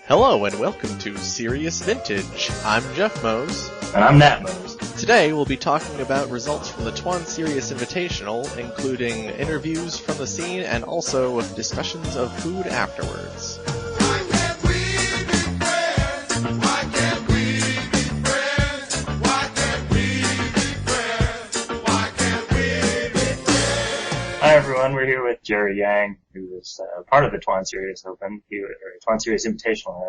Hello and welcome to Serious Vintage. I'm Geoff Mose. And I'm Nat Mose. Today we'll be talking about results from the TwaunSerious Invitational, including interviews from the scene and also discussions of food afterwards. Hi everyone, we're here with Jerry Yang, who was part of the TwaunSerious Open, or TwaunSerious Invitational.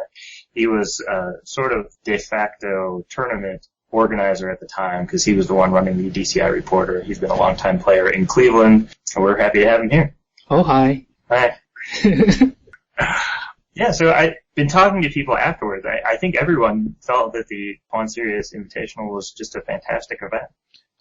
He was sort of de facto tournament organizer at the time because he was the one running the DCI Reporter. He's been a longtime player in Cleveland, and we're happy to have him here. Oh, hi. Hi. Yeah, so I've been talking to people afterwards. I think everyone felt that the TwaunSerious Invitational was just a fantastic event.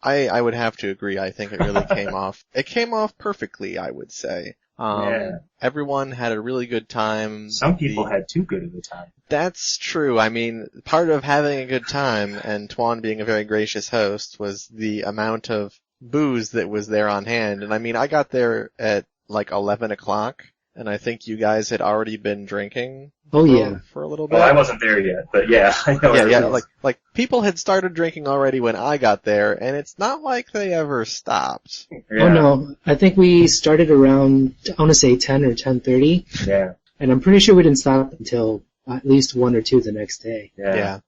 I would have to agree. I think it really came off. It came off perfectly, I would say. Yeah. Everyone had a really good time. Some people had too good of a time. That's true. I mean, part of having a good time, and Twaun being a very gracious host, was the amount of booze that was there on hand. And I mean, I got there at like 11 o'clock, and I think you guys had already been drinking. For a little bit. Well, I wasn't there yet, but yeah, I know. Yeah. Like people had started drinking already when I got there, and it's not like they ever stopped. Yeah. Oh no, I think we started around, I want to say 10 or 10:30. Yeah. And I'm pretty sure we didn't stop until at least 1 or 2 the next day. Yeah.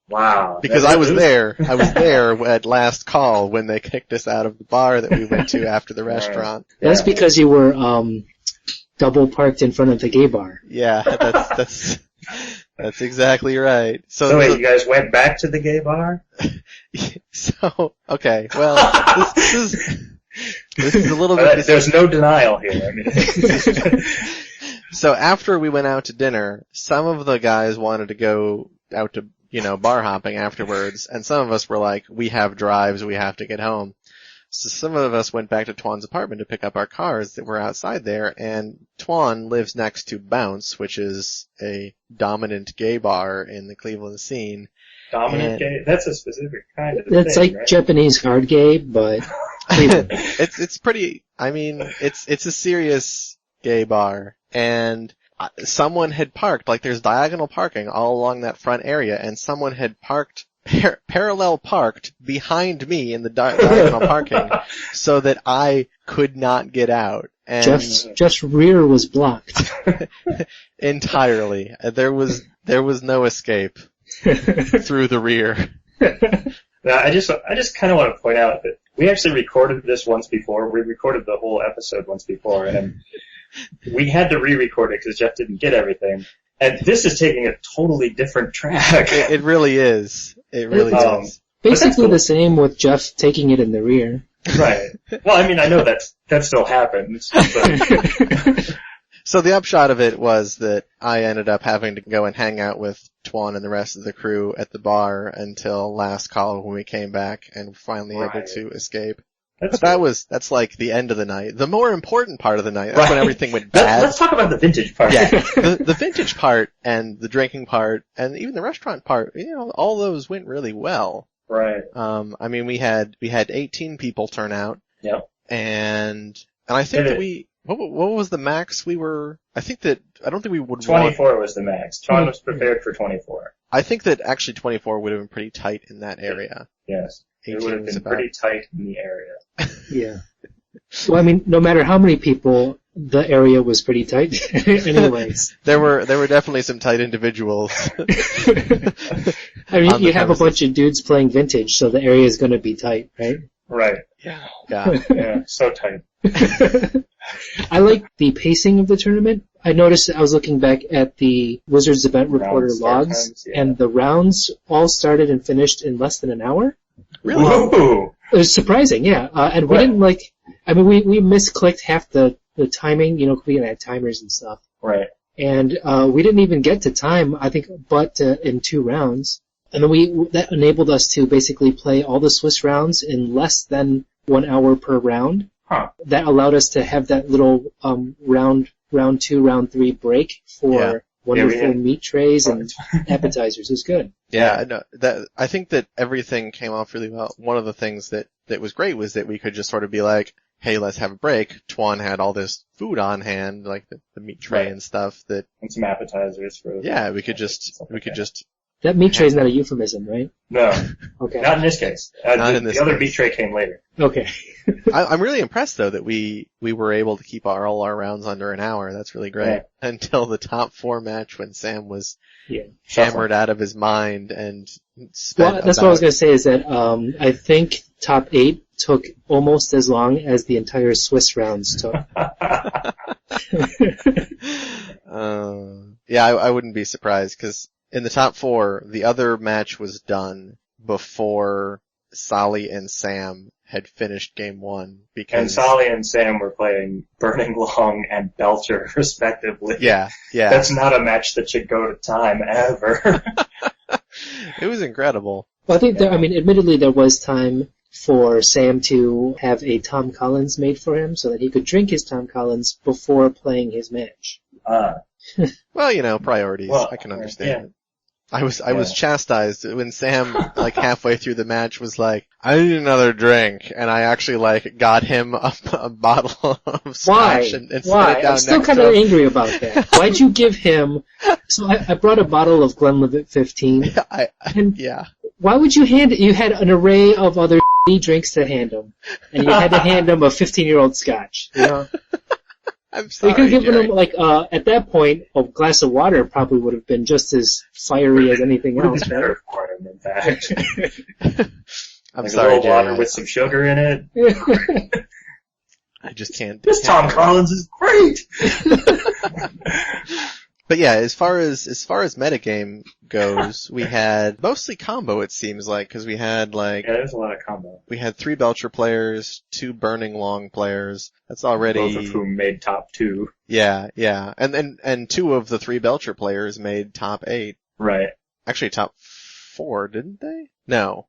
Wow. Because I was there at last call when they kicked us out of the bar that we went to after the restaurant. Yeah. That's because you were double parked in front of the gay bar. Yeah, that's exactly right. So wait, you guys went back to the gay bar? Okay, well, this is a little bit... There's no denial here. I mean. So after we went out to dinner, some of the guys wanted to go out to, bar hopping afterwards, and some of us were like, we have drives, we have to get home. So some of us went back to Twaun's apartment to pick up our cars that were outside there, and Twaun lives next to Bounce, which is a dominant gay bar in the Cleveland scene. Dominant gay? That's a specific kind of That's thing, like right? Japanese hard gay, but Cleveland. It's pretty, I mean, it's a serious gay bar, and someone had parked, like there's diagonal parking all along that front area, and someone had parked parallel parked behind me in the diagonal parking so that I could not get out. And Jeff's rear was blocked. Entirely. There was no escape through the rear. Now, I just kind of want to point out that we actually recorded this once before. We recorded the whole episode once before, and we had to re-record it because Geoff didn't get everything. And this is taking a totally different track. It really is. It really is. Basically the same with Geoff taking it in the rear. Right. Well, I mean, I know that still happens. But... So the upshot of it was that I ended up having to go and hang out with Twaun and the rest of the crew at the bar until last call when we came back and finally able to escape. But that's like the end of the night. The more important part of the night, that's when everything went bad. Let's talk about the vintage part. Yeah, the vintage part and the drinking part and even the restaurant part, all those went really well. Right. I mean, we had 18 people turn out. Yep. And I think that what was the max we were, I don't think we would 24 was the max. Twaun was prepared for 24. I think that actually 24 would have been pretty tight in that area. Yes. It would have been pretty tight in the area. Yeah. Well, I mean, no matter how many people, the area was pretty tight anyways. There were definitely some tight individuals. I mean, you have a bunch of dudes playing vintage, so the area is going to be tight, right? Right. Yeah. Yeah, so tight. I like the pacing of the tournament. I noticed I was looking back at the Wizards Event Reporter logs, and the rounds all started and finished in less than an hour. Really? Whoa. It was surprising, yeah. And we didn't we misclicked half the timing, we had timers and stuff. Right. And we didn't even get to time, I think, but in 2 rounds. And then that enabled us to basically play all the Swiss rounds in less than 1 hour per round. Huh. That allowed us to have that little round 2, round 3 break for wonderful meat trays and appetizers. It was good. Yeah, no, I think that everything came off really well. One of the things that was great was that we could just sort of be like, hey, let's have a break, Twaun had all this food on hand, like the meat tray and stuff that, and some appetizers for. Yeah, we could just. That meat tray is not a euphemism, right? No. Okay. Not in this case. The other meat tray came later. Okay. I'm really impressed though that we were able to keep all our rounds under an hour. That's really great. Yeah. Until the top 4 match when Sam was Yeah. hammered out of his mind and spent Well, that's what I was going to say is that I think top 8 took almost as long as the entire Swiss rounds took. Yeah, I wouldn't be surprised because in the top 4, the other match was done before Solly and Sam had finished game 1 because And Solly and Sam were playing Burning Long and Belcher respectively. Yeah. That's not a match that should go to time ever. It was incredible. Well, I think admittedly there was time for Sam to have a Tom Collins made for him so that he could drink his Tom Collins before playing his match. Well, priorities. Well, I can understand yeah. it. I was chastised when Sam, halfway through the match was like, I need another drink, and I actually, got him a bottle of scotch and set it down I'm still next kind to of him. angry about that. Why'd you give him... So I brought a bottle of Glenlivet 15. Yeah. Why would you hand it? You had an array of other drinks to hand him, and you had to hand him a 15-year-old scotch, you know? I'm So sorry, you could have given Jerry. him, at that point, a glass of water probably would have been just as fiery as anything Would have else, been better for him, in fact. I'm Like sorry, a little water Jerry. with some sugar in it. right? I just can't. This Tom Collins is great! But yeah, as far as metagame goes, we had mostly combo, it seems like, because we had Yeah, there's a lot of combo. we had 3 Belcher players, 2 Burning Long players. That's already Both of whom made top 2. Yeah. And 2 of the 3 Belcher players made top 8. Right. Actually top 4, didn't they? No,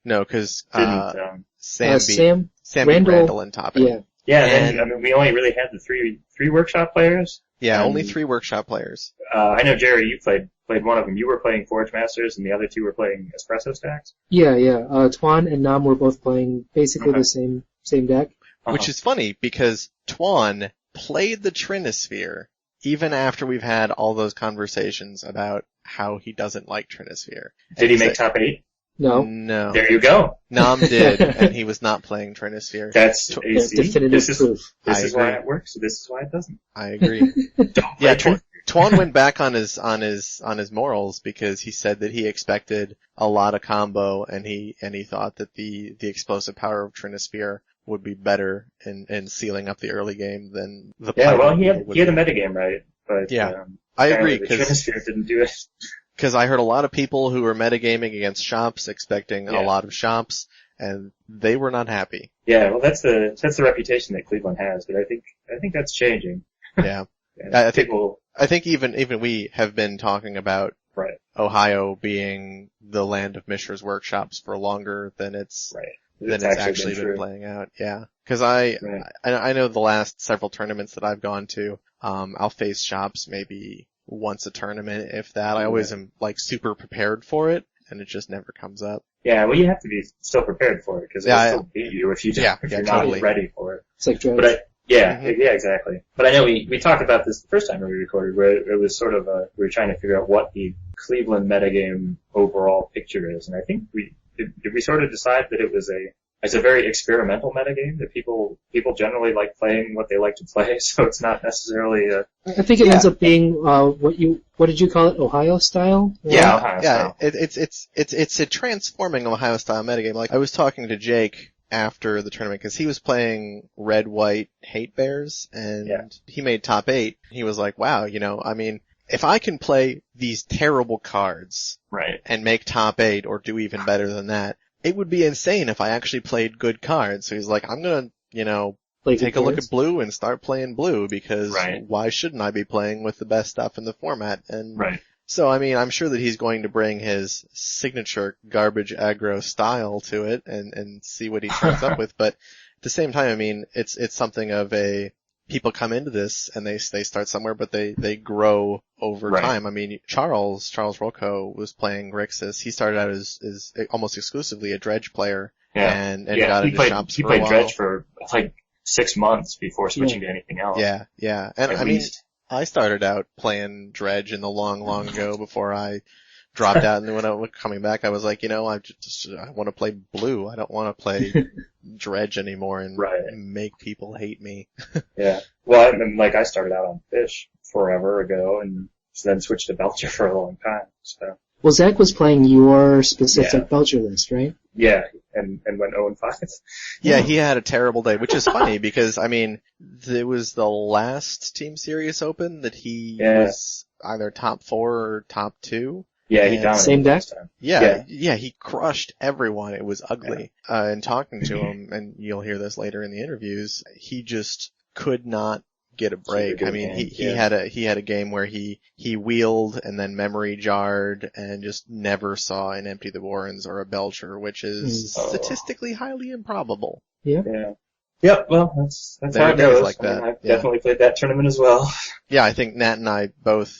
because Didn't, Sam beat Randall, Randall in top 8. Yeah. yeah, And- then, we only really had the three workshop players. Yeah, And- only 3 workshop players. I know, Jerry, you played one of them. You were playing Forge Masters, and the other 2 were playing Espresso Stacks. Yeah. Twaun and Nam were both playing basically the same deck. Which is funny because Twaun played the Trinisphere even after we've had all those conversations about how he doesn't like Trinisphere. Did he make top 8? No. There you go. Nam did, and he was not playing Trinisphere. That's Tw- easy. Definitive This is proof. this I is why agree. it works. This is why it doesn't. I agree. Don't Yeah, play Twaun went back on his morals because he said that he expected a lot of combo and he thought that the explosive power of Trinisphere would be better in sealing up the early game than the Yeah, Python well, he had would a be. metagame right, but Yeah. I agree apparently the Trinisphere didn't do it. because I heard a lot of people who were metagaming against shops expecting Yeah. a lot of shops and they were not happy. Yeah, well, that's the reputation that Cleveland has, but I think that's changing. Yeah. And I think- people, I think even we have been talking about right, Ohio being the land of Mishra's workshops for longer than it's right. than it's actually been true. playing out. Yeah, because I know the last several tournaments that I've gone to, I'll face shops maybe once a tournament, if that. I always am super prepared for it, and it just never comes up. Yeah, well, you have to be still prepared for it because they'll Yeah, still beat you if you're totally. not ready for it. It's like drugs. But yeah, exactly. But I know we talked about this the first time we recorded, where it was sort of we were trying to figure out what the Cleveland metagame overall picture is, and I think did we sort of decide that it's a very experimental metagame that people generally like playing what they like to play, so it's not necessarily I think it ends up being what did you call it? Ohio style? Yeah, Ohio yeah. style. It's a transforming Ohio style metagame. Like I was talking to Jake after the tournament because he was playing red white hate bears and he made top 8. He was like, wow, if I can play these terrible cards right. and make top 8 or do even better than that, it would be insane if I actually played good cards. So he's like, I'm gonna, take a look at blue and start playing blue because why shouldn't I be playing with the best stuff in the format? And so, I'm sure that he's going to bring his signature garbage aggro style to it and see what he turns up with. But at the same time, it's something of people come into this and they start somewhere, but they grow over time. Charles Rocco was playing Grixis. He started out as almost exclusively a dredge player and got into shops he for played a while. dredge for 6 months before switching to anything else. Yeah. And At I mean, least. I started out playing Dredge in the long ago before I dropped out, and then when I was coming back, I was like, I want to play Blue. I don't want to play Dredge anymore and make people hate me. Yeah. Well, I started out on Fish forever ago, and then switched to Belcher for a long time. So. Well, Zach was playing your specific Belcher list, right? Yeah, and went 0-5. Yeah, he had a terrible day, which is funny because, I mean, it was the last Team Serious Open that he was either top 4 or top 2. Yeah, he dominated. Same deck? Yeah, he crushed everyone. It was ugly. And talking to him, and you'll hear this later in the interviews, he just could not get a break. I mean, he had a game where he wheeled and then memory jarred and just never saw an Empty the Warrens or a Belcher, which is statistically highly improbable. Yeah. Yep, well, that's how it goes. Like that. I've definitely played that tournament as well. Yeah, I think Nat and I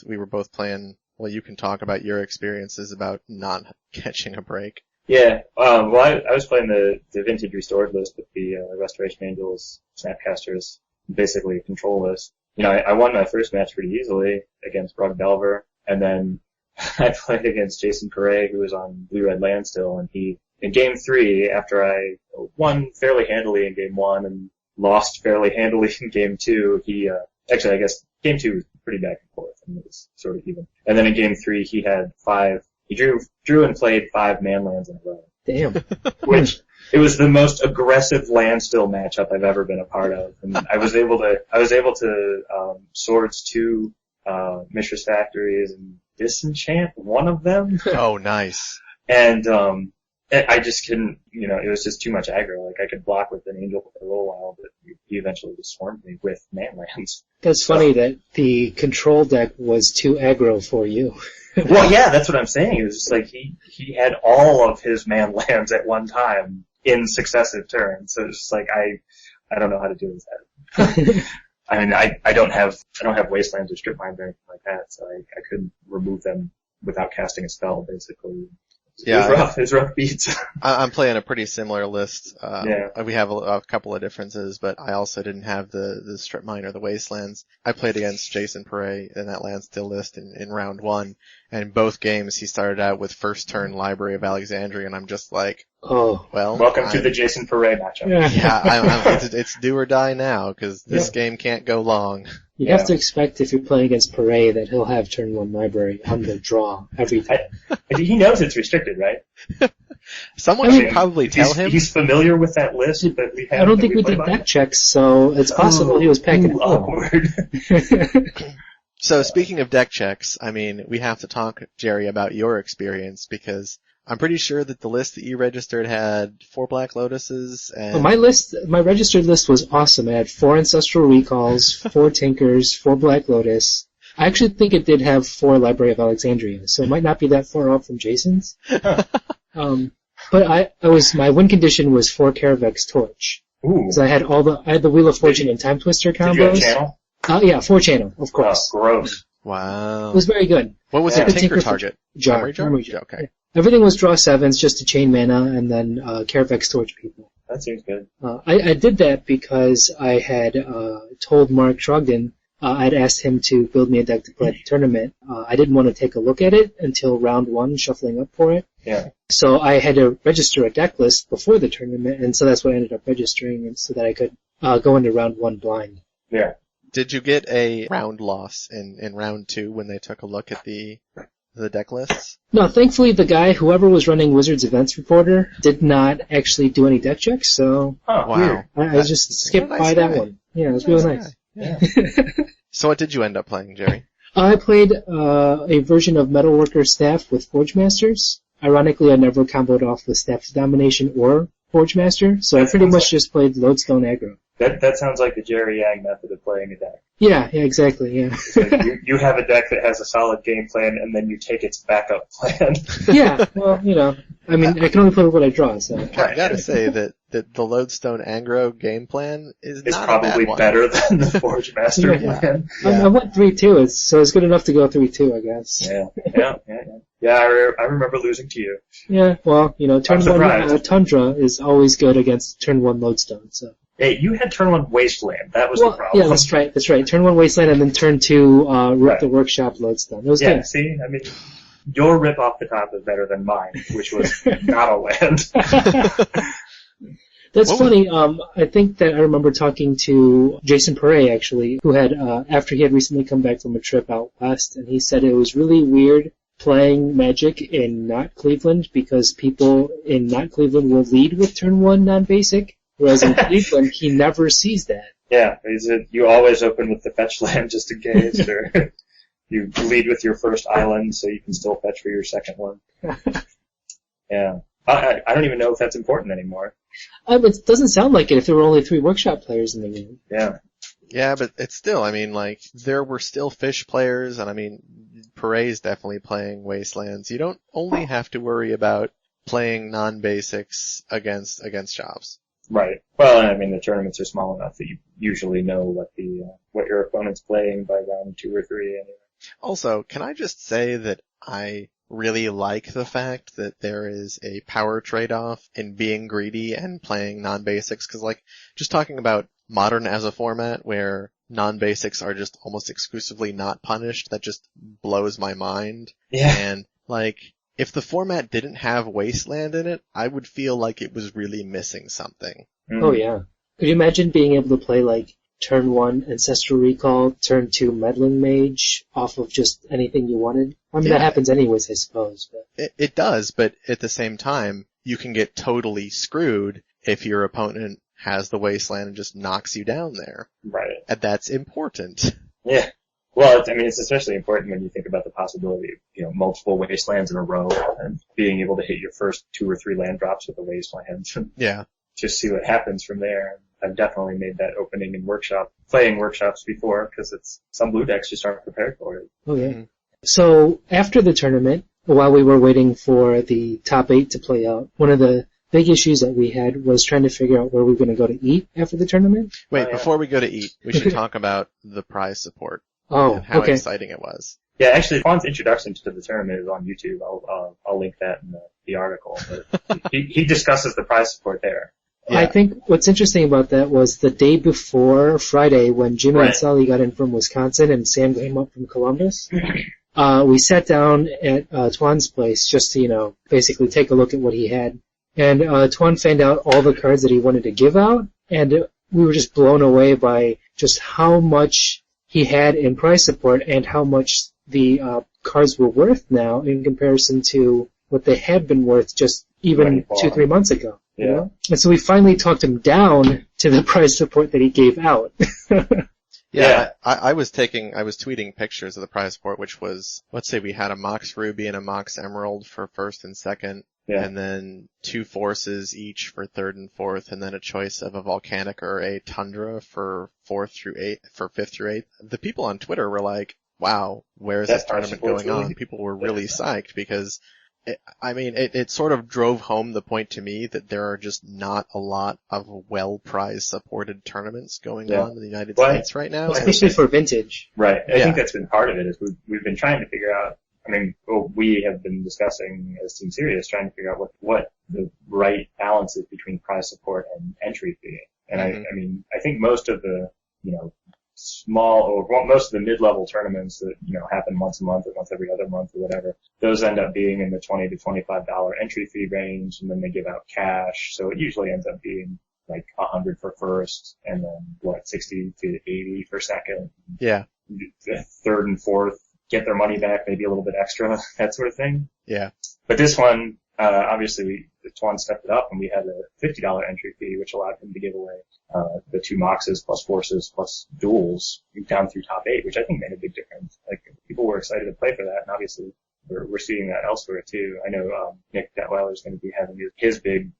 we were both playing. Well, you can talk about your experiences about not catching a break. Yeah, I was playing the Vintage Restored list with the Restoration Angels, Snapcasters, basically a control list. I won my first match pretty easily against Rug Delver, and then I played against Jason Perret, who was on Blue Red Land still, and in game 3, after I won fairly handily in game 1 and lost fairly handily in game 2, I guess game 2 was pretty back and forth, and it was sort of even. And then in game 3, he had 5, he drew and played 5 manlands in a row. Damn. Which, it was the most aggressive land still matchup I've ever been a part of. And I was able to swords 2, Mishra's Factories and disenchant one of them. Oh, nice. And, I just couldn't, it was just too much aggro. Like, I could block with an angel for a little while, but he eventually just swarmed me with manlands. That's funny that the control deck was too aggro for you. Well, yeah, that's what I'm saying. It was just like he had all of his manlands at one time in successive turns. So it's just like I don't know how to deal with that. I mean, I don't have wastelands or strip mines or anything like that, so I couldn't remove them without casting a spell, basically. It was rough beats. I'm playing a pretty similar list. Yeah. We have a couple of differences, but I also didn't have the strip mine or the wastelands. I played against Jason Perret in that landstill list in round 1, and in both games he started out with first turn Library of Alexandria, and I'm just like, oh, well, welcome to the Jason Perret matchup. Yeah, it's do or die now because this game can't go long. You have to expect if you're playing against Perret that he'll have turn 1 library on the draw every time. He knows it's restricted, right? Someone should probably tell him. He's familiar with that list that we have. I don't think we did deck checks, so it's possible he was packing it awkward. So speaking of deck checks, I mean, we have to talk, Jerry, about your experience because I'm pretty sure that the list that you registered had 4 Black Lotuses and... Well, my registered list was awesome. It had 4 Ancestral Recalls, 4 Tinkers, 4 Black Lotus. I actually think it did have 4 Library of Alexandria, so it might not be that far off from Jason's. But my win condition was 4 Caravex Torch. Ooh. Because I had the Wheel of Fortune and Time Twister combos. Did you have channel? Yeah, 4 channel, of course. Oh, gross. Wow. It was very good. What was your Tinker target? Jar. Okay. Yeah. Everything was draw 7s just to chain mana and then Caravex Torch people. That seems good. I did that because I had told Mark Trogdon I'd asked him to build me a deck to play at the tournament. I didn't want to take a look at it until round 1, shuffling up for it. Yeah. So I had to register a deck list before the tournament, and so that's what I ended up registering, and so that I could go into round 1 blind. Yeah. Did you get a round loss in round 2 when they took a look at the deck lists? No, thankfully whoever was running Wizards Events Reporter did not actually do any deck checks, so wow. I just skipped by that one. Yeah, it was real nice. Yeah. So what did you end up playing, Jerry? I played a version of Metalworker Staff with Forge Masters. Ironically, I never comboed off with Staff Domination or Forge Master, so I pretty much just played Lodestone aggro. That sounds like the Jerry Yang method of playing a deck. Yeah, exactly, yeah. Like you have a deck that has a solid game plan, and then you take its backup plan. Yeah, well, I mean, I can only play with what I draw, so. I gotta say that the Lodestone aggro game plan is not probably a bad one. better than the Forge Master plan. Yeah. I went 3-2, so it's good enough to go 3-2, I guess. Yeah, I remember losing to you. Yeah, well, turn 1 Tundra is always good against turn 1 Lodestone, so. Hey, you had turn 1 Wasteland. That was the problem. Yeah, that's right. Turn 1 Wasteland and then turn 2 Rip the Workshop Lodestone. It was good. See, I mean, your rip off the top is better than mine, which was not a land. That's funny. I think that I remember talking to Jason Perret, actually, who had, after he had recently come back from a trip out west, and he said it was really weird playing Magic in not Cleveland because people in not Cleveland will lead with turn 1 non-basic, whereas in Cleveland, he never sees that. Yeah, you always open with the fetch land just in case, or you lead with your first island so you can still fetch for your second one. Yeah. I don't even know if that's important anymore. It doesn't sound like it if there were only 3 workshop players in the game. Yeah. Yeah, but it's still, I mean, like, there were still fish players, and I mean, Paret's definitely playing Wastelands. You don't only have to worry about playing non-basics against shops. Right. Well, I mean, the tournaments are small enough that you usually know what your opponent's playing by round 2 or 3 anyway. Also, can I just say that I really like the fact that there is a power trade-off in being greedy and playing non-basics, because, like, just talking about Modern as a format where non-basics are just almost exclusively not punished, that just blows my mind. Yeah. And, like, if the format didn't have Wasteland in it, I would feel like it was really missing something. Oh, yeah. Could you imagine being able to play, like, turn 1 Ancestral Recall, turn 2 Meddling Mage off of just anything you wanted? I mean, that happens anyways, I suppose. But. It does, but at the same time, you can get totally screwed if your opponent has the Wasteland and just knocks you down there. Right. And that's important. Yeah. Well, it's especially important when you think about the possibility of, multiple Wastelands in a row and being able to hit your first 2 or 3 land drops with a Wasteland. Yeah. Just see what happens from there. I've definitely made that opening in playing workshops before, because some blue decks just aren't prepared for it. Oh, yeah. Mm-hmm. So, after the tournament, while we were waiting for the top 8 to play out, one of the big issues that we had was trying to figure out where we were going to go to eat after the tournament. Wait, before we go to eat, we should talk about the prize support. Oh, and how exciting it was. Yeah, actually, Twaun's introduction to the tournament is on YouTube. I'll link that in the article. But he discusses the prize support there. Yeah. I think what's interesting about that was the day before Friday when Jimmy and Sally got in from Wisconsin and Sam came up from Columbus. We sat down at Twaun's place just to, basically take a look at what he had. And Twaun found out all the cards that he wanted to give out, and we were just blown away by just how much he had in prize support and how much the cards were worth now in comparison to what they had been worth just even 2-3 months ago. Yeah. You know? And so we finally talked him down to the prize support that he gave out. Yeah, I was tweeting pictures of the prize support, which was, let's say we had a Mox Ruby and a Mox Emerald for first and second, and then 2 Forces each for third and fourth, and then a choice of a Volcanic or a Tundra for 5th through 8th. The people on Twitter were like, wow, where is this tournament going on? People were really psyched because it sort of drove home the point to me that there are just not a lot of well-prize supported tournaments going on in the United States right now. Especially for vintage. Right. I think that's been part of it, is we've been trying to figure out, we have been discussing as Team Serious, trying to figure out what the right balance is between prize support and entry fee. And I think most of the, most of the mid-level tournaments that, happen once a month or once every other month or whatever, those end up being in the $20 to $25 entry fee range, and then they give out cash. So it usually ends up being like $100 for first, and then $60 to $80 for second. Yeah. Third and fourth get their money back, maybe a little bit extra, that sort of thing. Yeah. But this one, obviously, Twaun stepped it up, and we had a $50 entry fee, which allowed him to give away the 2 Moxes plus Forces plus duels down through top 8, which I think made a big difference. Like, people were excited to play for that, and obviously we're seeing that elsewhere too. I know Nick Detweiler is going to be having his big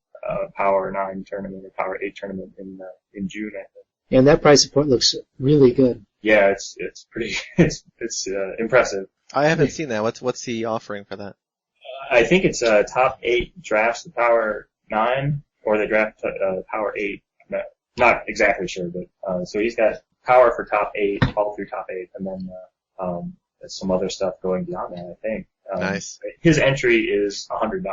Power 9 tournament or Power 8 tournament in June, I think. And that prize support looks really good. Yeah, it's pretty it's impressive. I haven't seen that. What's he offering for that? I think it's top 8 drafts the Power 9, or they draft Power 8. Not exactly sure, but so he's got Power for top 8, all through top 8, and then some other stuff going beyond that, I think. Nice. His entry is $100.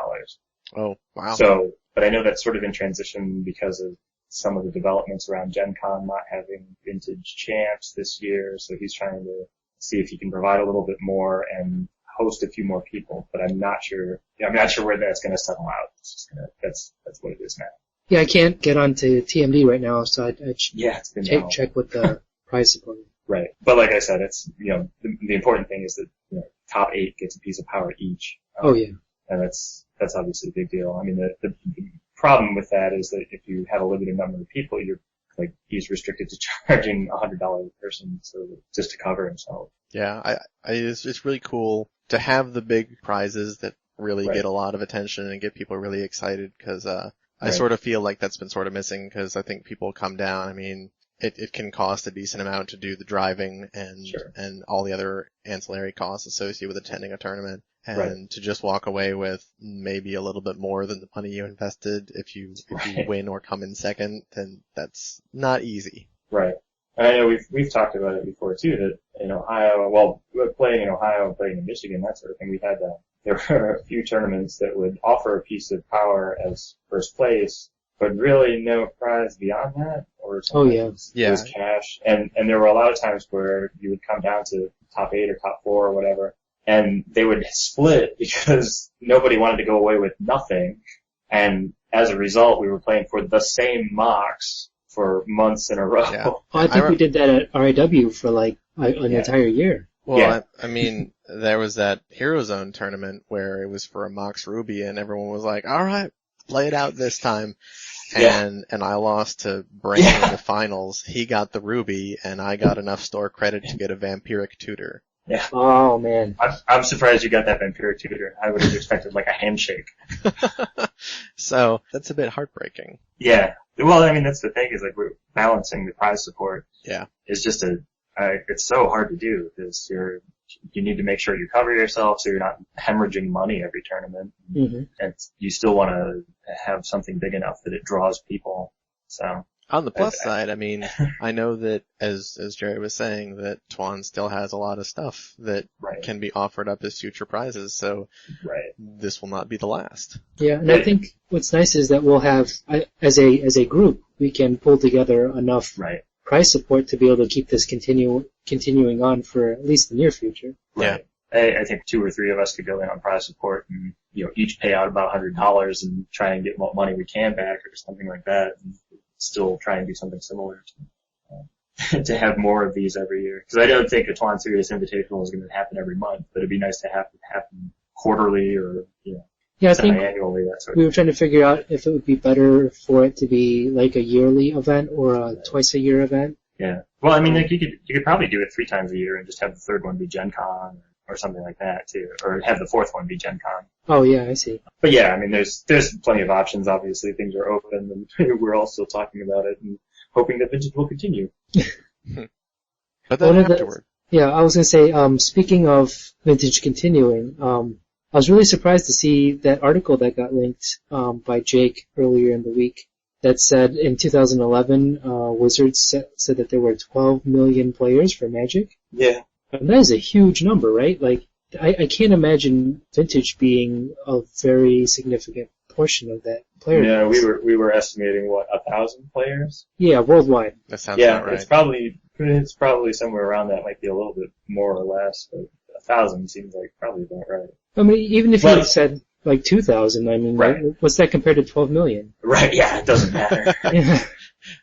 Oh, wow. So, but I know that's sort of in transition because of some of the developments around Gen Con not having vintage champs this year, so he's trying to see if he can provide a little bit more and host a few more people, but I'm not sure where that's going to settle out. That's what it is now. Yeah, I can't get onto TMD right now, so I it's been check with the prize support. Right. But like I said, it's, the important thing is that, top 8 gets a piece of power each. Oh yeah. And that's obviously a big deal. I mean, the problem with that is that if you have a limited number of people, he's restricted to charging $100 a person, so just to cover himself. Yeah, it's really cool to have the big prizes that really get a lot of attention and get people really excited, because I sort of feel like that's been sort of missing, because I think people come down. I mean, it can cost a decent amount to do the driving and all the other ancillary costs associated with attending a tournament. And to just walk away with maybe a little bit more than the money you invested if you win or come in second, then that's not easy. Right. And I know we've talked about it before too, that in Ohio, playing in Ohio and playing in Michigan, that sort of thing, we had there were a few tournaments that would offer a piece of power as first place, but really no prize beyond that, or something. It was cash. And there were a lot of times where you would come down to top 8 or top 4 or whatever, and they would split because nobody wanted to go away with nothing. And as a result, we were playing for the same mocks for months in a row. Yeah. Well, I think we did that at RIW for like an entire year. Well, I mean, there was that Hero Zone tournament where it was for a Mox Ruby, and everyone was like, all right, play it out this time. And I lost to Brain in the finals. He got the Ruby, and I got enough store credit to get a Vampiric Tutor. Yeah. Oh man. I'm surprised you got that Vampiric Tutor. I would have expected like a handshake. So that's a bit heartbreaking. Yeah. Well, I mean, that's the thing, is like we're balancing the prize support. Yeah. It's just it's so hard to do, because you need to make sure you cover yourself so you're not hemorrhaging money every tournament. Mm-hmm. And you still want to have something big enough that it draws people. So. On the plus side, I mean, I know that, as Jerry was saying, that Twan still has a lot of stuff that can be offered up as future prizes, so this will not be the last. Yeah, and I think what's nice is that we'll have, as a group, we can pull together enough prize support to be able to keep this continuing on for at least the near future. Right. Yeah. I think 2 or 3 of us could go in on prize support and, each pay out about $100 and try and get what money we can back or something like that. And still try and do something similar to have more of these every year. Because I don't think a TwaunSerious Invitational is going to happen every month, but it'd be nice to have it happen quarterly or semi-annually. That sort of we were trying to figure out if it would be better for it to be like a yearly event or a twice-a-year event. Yeah. Well, I mean, like you could probably do it 3 times a year and just have the 3rd one be Gen Con or something like that too, or have the 4th one be Gen Con. Oh yeah, I see. But yeah, I mean, there's plenty of options. Obviously, things are open, and we're all still talking about it and hoping that vintage will continue. But then afterward. I was gonna say, speaking of vintage continuing, I was really surprised to see that article that got linked by Jake earlier in the week that said in 2011, Wizards said that there were 12 million players for Magic. Yeah. And that is a huge number, right? Like, I can't imagine vintage being a very significant portion of that player. Yeah, we were estimating 1,000 players. Yeah, worldwide. That sounds about right. It's probably somewhere around that. Might be a little bit more or less, but 1,000 seems like probably about right. I mean, even if you had said like 2,000, I mean, what's that compared to 12 million? Right. Yeah, it doesn't matter. Yeah.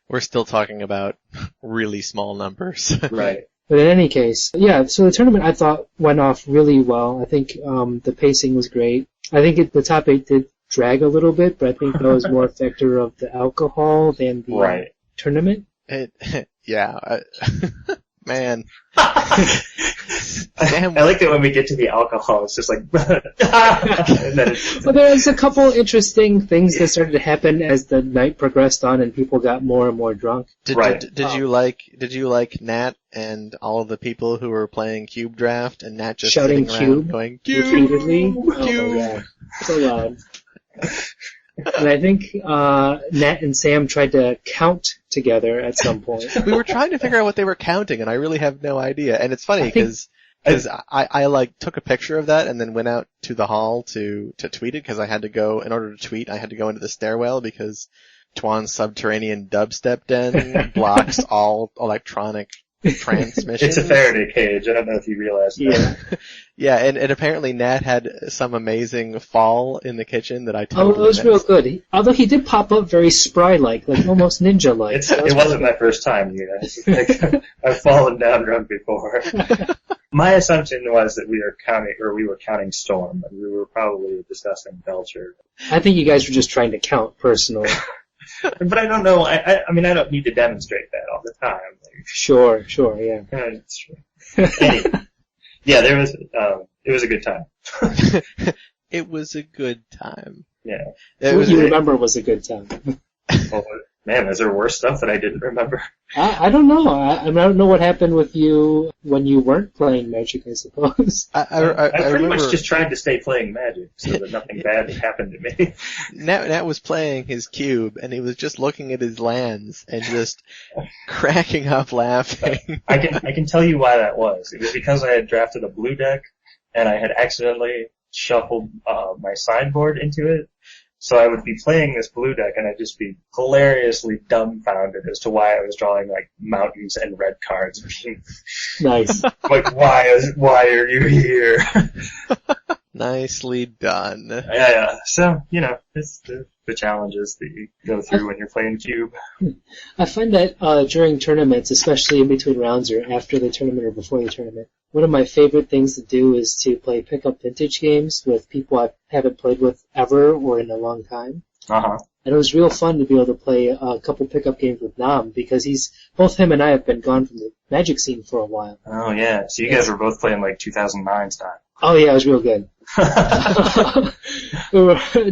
We're still talking about really small numbers. Right. But in any case, so the tournament I thought went off really well. I think the pacing was great. I think the top 8 did drag a little bit, but I think that was more a factor of the alcohol than the tournament. Man. Damn. I like that when we get to the alcohol, it's just like... and then well, there's a couple interesting things that started to happen as the night progressed on and people got more and more drunk. Did you like Nat and all of the people who were playing Cube Draft and Nat just shouting sitting Cube around going, Cube! Repeatedly? Cube! Oh, yeah. So loud. And I think Nat and Sam tried to count together at some point. We were trying to figure out what they were counting, and I really have no idea. And it's funny because I like took a picture of that and then went out to the hall to tweet it because I had to go in order to tweet. I had to go into the stairwell because Twan's subterranean dubstep den blocks all electronic transmissions. It's a Faraday cage. I don't know if you realize that. Yeah, and apparently Nat had some amazing fall in the kitchen that I totally it was missed. real good. Although he did pop up very spry-like, like almost ninja-like. It wasn't my first time, you guys. Like, I've fallen down drunk before. My assumption was that we were counting Storm, and we were probably discussing Belcher. I think you guys were just trying to count personally. But I don't know. I mean, I don't need to demonstrate that all the time. Like, Sure, yeah. it's true. Anyway, yeah, it was a good time. It was a good time. Yeah. What you remember was a good time. Well, man, is there worse stuff that I didn't remember? I don't know. I don't know what happened with you when you weren't playing Magic, I suppose. I pretty remember, much just tried to stay playing Magic so that nothing bad happened to me. Nat was playing his cube, and he was just looking at his lands and just cracking up laughing. I can tell you why that was. It was because I had drafted a blue deck, and I had accidentally shuffled my sideboard into it. So I would be playing this blue deck, and I'd just be hilariously dumbfounded as to why I was drawing like mountains and red cards. Nice. Like, why are you here? Nicely done. Yeah. So, it's the challenges that you go through when you're playing Cube. I find that during tournaments, especially in between rounds or after the tournament or before the tournament, one of my favorite things to do is to play pickup vintage games with people I haven't played with ever or in a long time. Uh-huh. And it was real fun to be able to play a couple pickup games with Nam because both him and I have been gone from the Magic scene for a while. Oh, yeah. So you guys were both playing like 2009 style. Oh, yeah, it was real good.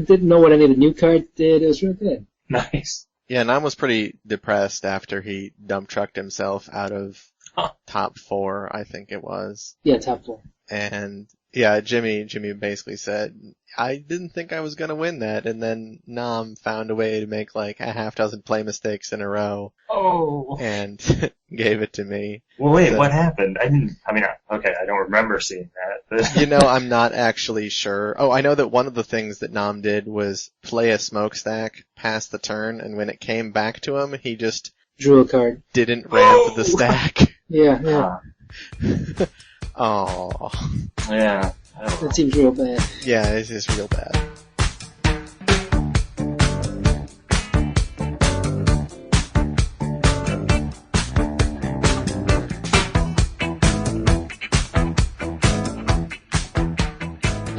Didn't know what any of the new cards did. It was real good. Nice. Yeah, Nam was pretty depressed after he dump trucked himself out of top 4, I think it was. Yeah, top 4. And yeah, Jimmy basically said, I didn't think I was going to win that, and then Nam found a way to make like a half dozen play mistakes in a row. Oh. And gave it to me. Well, wait, what happened? I don't remember seeing that. I'm not actually sure. Oh, I know that one of the things that Nam did was play a smokestack past the turn, and when it came back to him, he just drew a card. Didn't ramp the stack. Yeah. Oh. Yeah. That seems real bad. Yeah, it is real bad.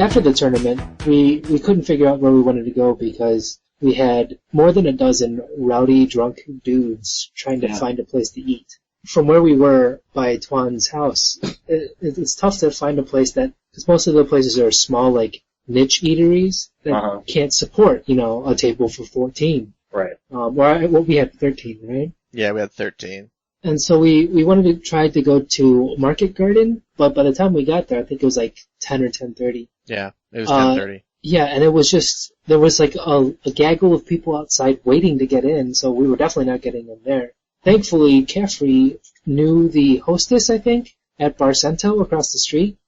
After the tournament, we couldn't figure out where we wanted to go because we had more than a dozen rowdy, drunk dudes trying to find a place to eat. From where we were by Twan's house, it's tough to find a place because most of the places are small, like, niche eateries that can't support, a table for 14. Right. We had 13, right? Yeah, we had 13. And so we wanted to try to go to Market Garden, but by the time we got there, I think it was like 10 or 10:30. Yeah, it was 10:30. Yeah, and it was just, there was like a gaggle of people outside waiting to get in, so we were definitely not getting in there. Thankfully, Caffrey knew the hostess, I think, at Bar Cento across the street,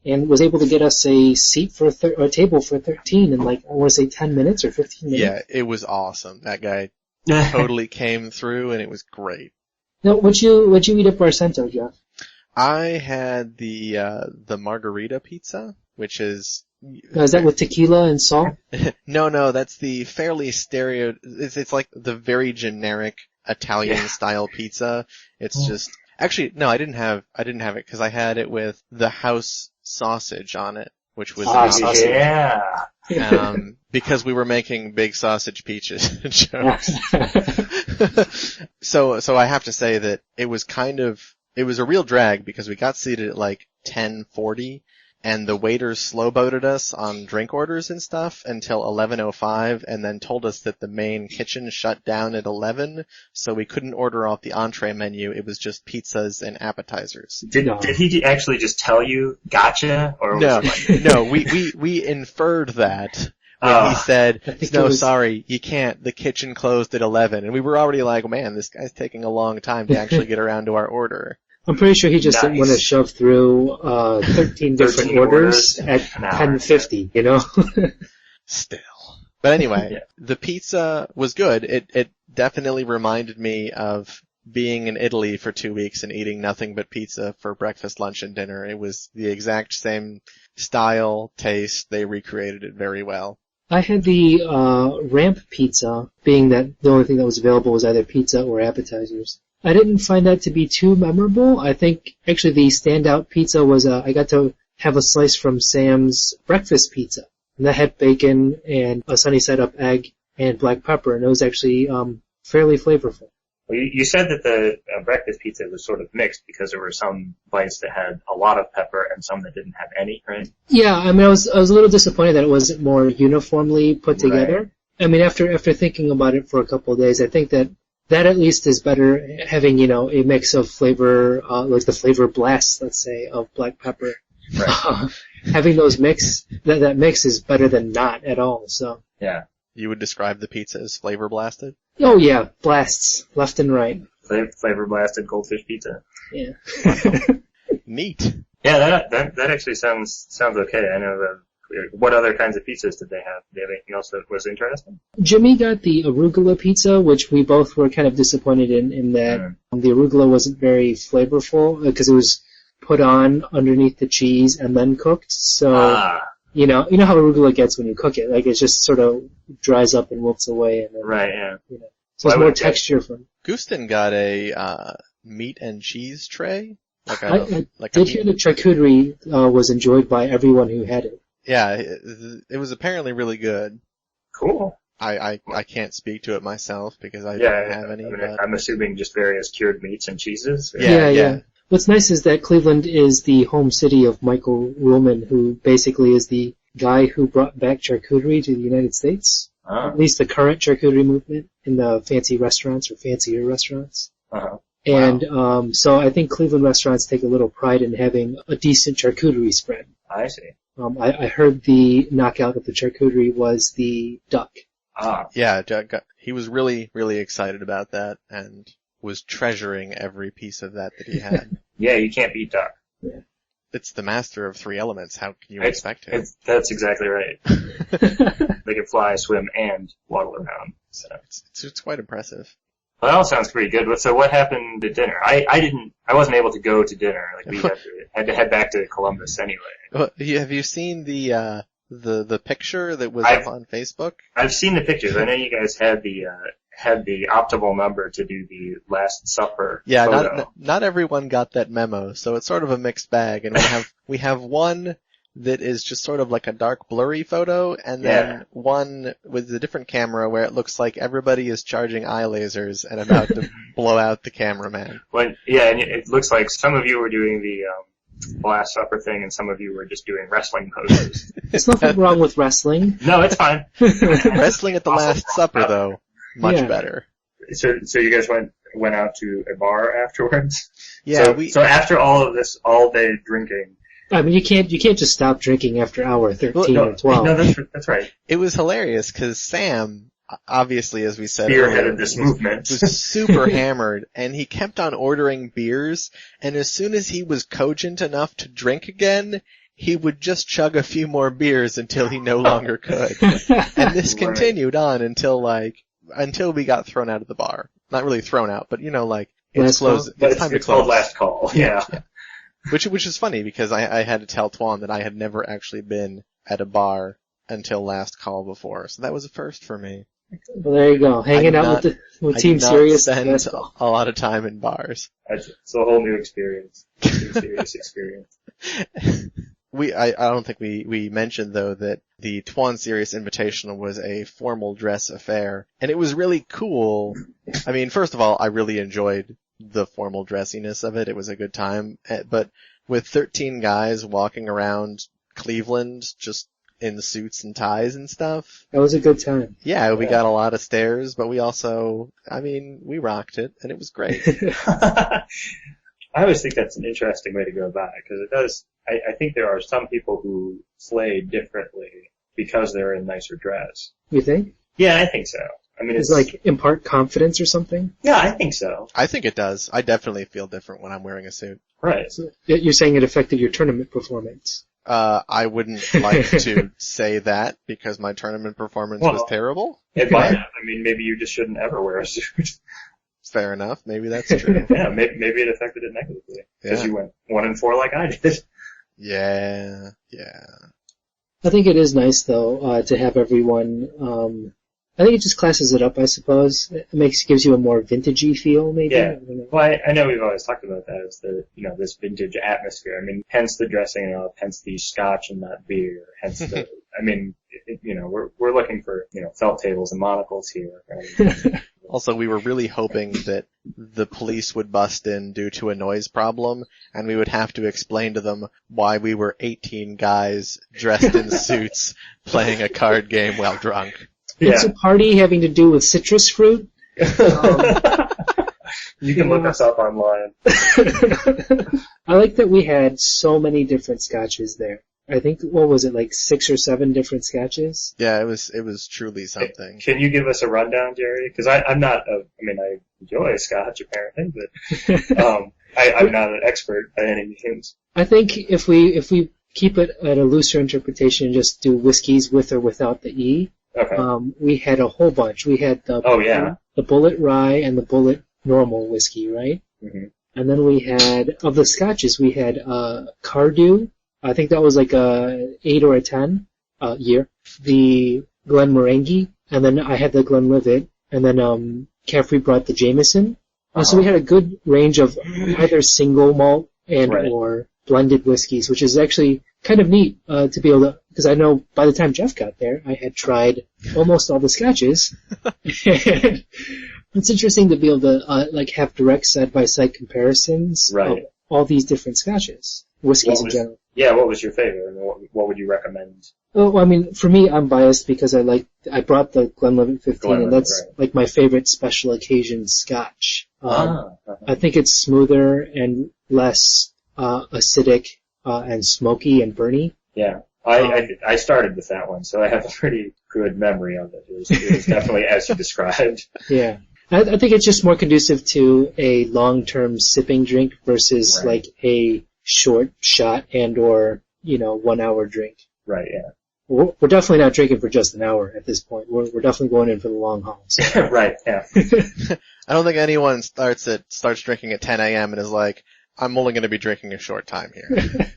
and was able to get us a seat for a table for 13 in like, I want to say 10 minutes or 15 minutes. Yeah, it was awesome. That guy totally came through, and it was great. Now, what'd you eat at Bar Cento, Geoff? I had the margarita pizza, which is... Is that with tequila and salt? No, that's the fairly it's like the very generic Italian style pizza. It's just, actually, no, I didn't have it because I had it with the house sausage on it, which was sausage. Yeah. Because we were making big sausage peaches jokes. So I have to say that it was a real drag because we got seated at like 10:40 and the waiters slow-boated us on drink orders and stuff until 11:05 and then told us that the main kitchen shut down at 11, so we couldn't order off the entree menu. It was just pizzas and appetizers. Did he actually just tell you, gotcha? Or was it like... No, we inferred that. When he said, no, sorry, you can't, the kitchen closed at 11. And we were already like, man, this guy's taking a long time to actually get around to our order. I'm pretty sure he just didn't want to shove through 13 different orders at 10:50, Still. But anyway, Yeah. the pizza was good. It definitely reminded me of being in Italy for 2 weeks and eating nothing but pizza for breakfast, lunch, and dinner. It was the exact same style, taste. They recreated it very well. I had the ramp pizza, being that the only thing that was available was either pizza or appetizers. I didn't find that to be too memorable. I think actually the standout pizza was I got to have a slice from Sam's breakfast pizza. And that had bacon and a sunny side up egg and black pepper, and it was actually fairly flavorful. Well, you said that the breakfast pizza was sort of mixed because there were some bites that had a lot of pepper and some that didn't have any, right? Yeah, I mean, I was a little disappointed that it wasn't more uniformly put together. Right. I mean, after thinking about it for a couple of days, I think that at least is better, having, a mix of flavor, like the flavor blasts, let's say, of black pepper. Right. Having those that mix is better than not at all, so. Yeah. You would describe the pizza as flavor blasted? Oh yeah, blasts, left and right. Flavor blasted goldfish pizza. Yeah. Neat. Yeah, that actually sounds okay. I know that. What other kinds of pizzas did they have? Did they have anything else that was interesting? Jimmy got the arugula pizza, which we both were kind of disappointed in that the arugula wasn't very flavorful because it was put on underneath the cheese and then cooked. So, you know how arugula gets when you cook it. Like, it just sort of dries up and wilts away. And then, right, yeah. So there's more texture from. Gustin got a meat and cheese tray. I did hear that charcuterie was enjoyed by everyone who had it. Yeah, it was apparently really good. Cool. I can't speak to it myself because I don't have any. I'm assuming just various cured meats and cheeses. Yeah. What's nice is that Cleveland is the home city of Michael Ruhlman, who basically is the guy who brought back charcuterie to the United States. At least the current charcuterie movement in the fancy restaurants or fancier restaurants. And so I think Cleveland restaurants take a little pride in having a decent charcuterie spread. I see. I heard the knockout of the charcuterie was the duck. Yeah, he was really, really excited about that and was treasuring every piece of that he had. Yeah, you can't beat duck. Yeah. It's the master of three elements. How can you expect him? That's exactly right. They can fly, swim, and waddle around. So it's quite impressive. Well, that all sounds pretty good. So what happened at dinner? I wasn't able to go to dinner. Like, we had to head back to Columbus anyway. Well, have you seen the picture that was up on Facebook? I've seen the pictures. I know you guys had the optimal number to do the Last Supper. Yeah, photo. not everyone got that memo, so it's sort of a mixed bag. And we have one that is just sort of like a dark, blurry photo, and then one with a different camera where it looks like everybody is charging eye lasers and about to blow out the cameraman. And it looks like some of you were doing the Last Supper thing, and some of you were just doing wrestling poses. There's nothing wrong with wrestling. No, it's fine. Wrestling at the Last Supper, though, much better. So you guys went out to a bar afterwards? Yeah. So after all of this all-day drinking. I mean, you can't just stop drinking after hour 13 or 12. No, that's right. It was hilarious because Sam, obviously, as we said spearheaded this movement. Was super hammered, and he kept on ordering beers, and as soon as he was cogent enough to drink again, he would just chug a few more beers until he no longer could. And this continued on until we got thrown out of the bar. Not really thrown out, but it's closed. It's time to close. Called last call. Yeah. Which is funny because I had to tell Twaun that I had never actually been at a bar until last call before, so that was a first for me. Well, there you go, hanging out with Team Serious. I did not spend a lot of time in bars. It's a whole new experience. Serious experience. I don't think we mentioned though that the TwaunSerious Invitational was a formal dress affair, and it was really cool. I mean, first of all, I really enjoyed the formal dressiness of it. It was a good time, but with 13 guys walking around Cleveland just in suits and ties and stuff. That was a good time. Yeah, we got a lot of stares, but we also, we rocked it, and it was great. I always think that's an interesting way to go about it, because it does, I think there are some people who slay differently because they're in nicer dress. You think? Yeah, I think so. I mean, it's like impart confidence or something? Yeah, I think so. I think it does. I definitely feel different when I'm wearing a suit. Right. So you're saying it affected your tournament performance? I wouldn't like to say that because my tournament performance was terrible. It might have. I mean, maybe you just shouldn't ever wear a suit. Fair enough. Maybe that's true. Yeah, maybe it affected it negatively. Because you went 1-4 like I did. Yeah. I think it is nice, though, to have everyone, I think it just classes it up, I suppose. It gives you a more vintagey feel, maybe. Yeah. Well, I know we've always talked about that as this vintage atmosphere. I mean, hence the dressing up, hence the scotch and not beer, hence the, I mean, we're looking for, felt tables and monocles here. Right? Also, we were really hoping that the police would bust in due to a noise problem, and we would have to explain to them why we were 18 guys dressed in suits playing a card game while drunk. It's a party having to do with citrus fruit. You can look us up online. I like that we had so many different scotches there. I think, what was it, like 6 or 7 different scotches? Yeah, it was truly something. Can you give us a rundown, Jerry? Because I'm not I enjoy scotch apparently, but I'm not an expert by any means. I think if we keep it at a looser interpretation and just do whiskeys with or without the E, okay. We had a whole bunch. We had the Bullet Rye and the Bullet Normal whiskey, right? Mm-hmm. And then we had, of the scotches, we had Cardew. I think that was like a 8 or a 10 year. The Glenmorangie, and then I had the Glenlivet, and then Caffrey brought the Jameson. So we had a good range of either single malt and or blended whiskeys, which is actually kind of neat to be able to, because I know by the time Geoff got there, I had tried almost all the scotches. And it's interesting to be able to have direct side-by-side comparisons of all these different scotches, whiskeys in general. Yeah, what was your favorite? I mean, what would you recommend? Oh, I mean, for me, I'm biased because I brought the Glenlivet 15, and that's like my favorite special occasion scotch. I think it's smoother and less acidic and smoky and burny. Yeah, I started with that one, so I have a pretty good memory of it. It was definitely as you described. Yeah. I think it's just more conducive to a long-term sipping drink versus like a short shot and or 1 hour drink. Right. Yeah. We're definitely not drinking for just an hour at this point. We're definitely going in for the long haul. So. Right. Yeah. I don't think anyone starts drinking at 10 a.m. and is like, I'm only going to be drinking a short time here.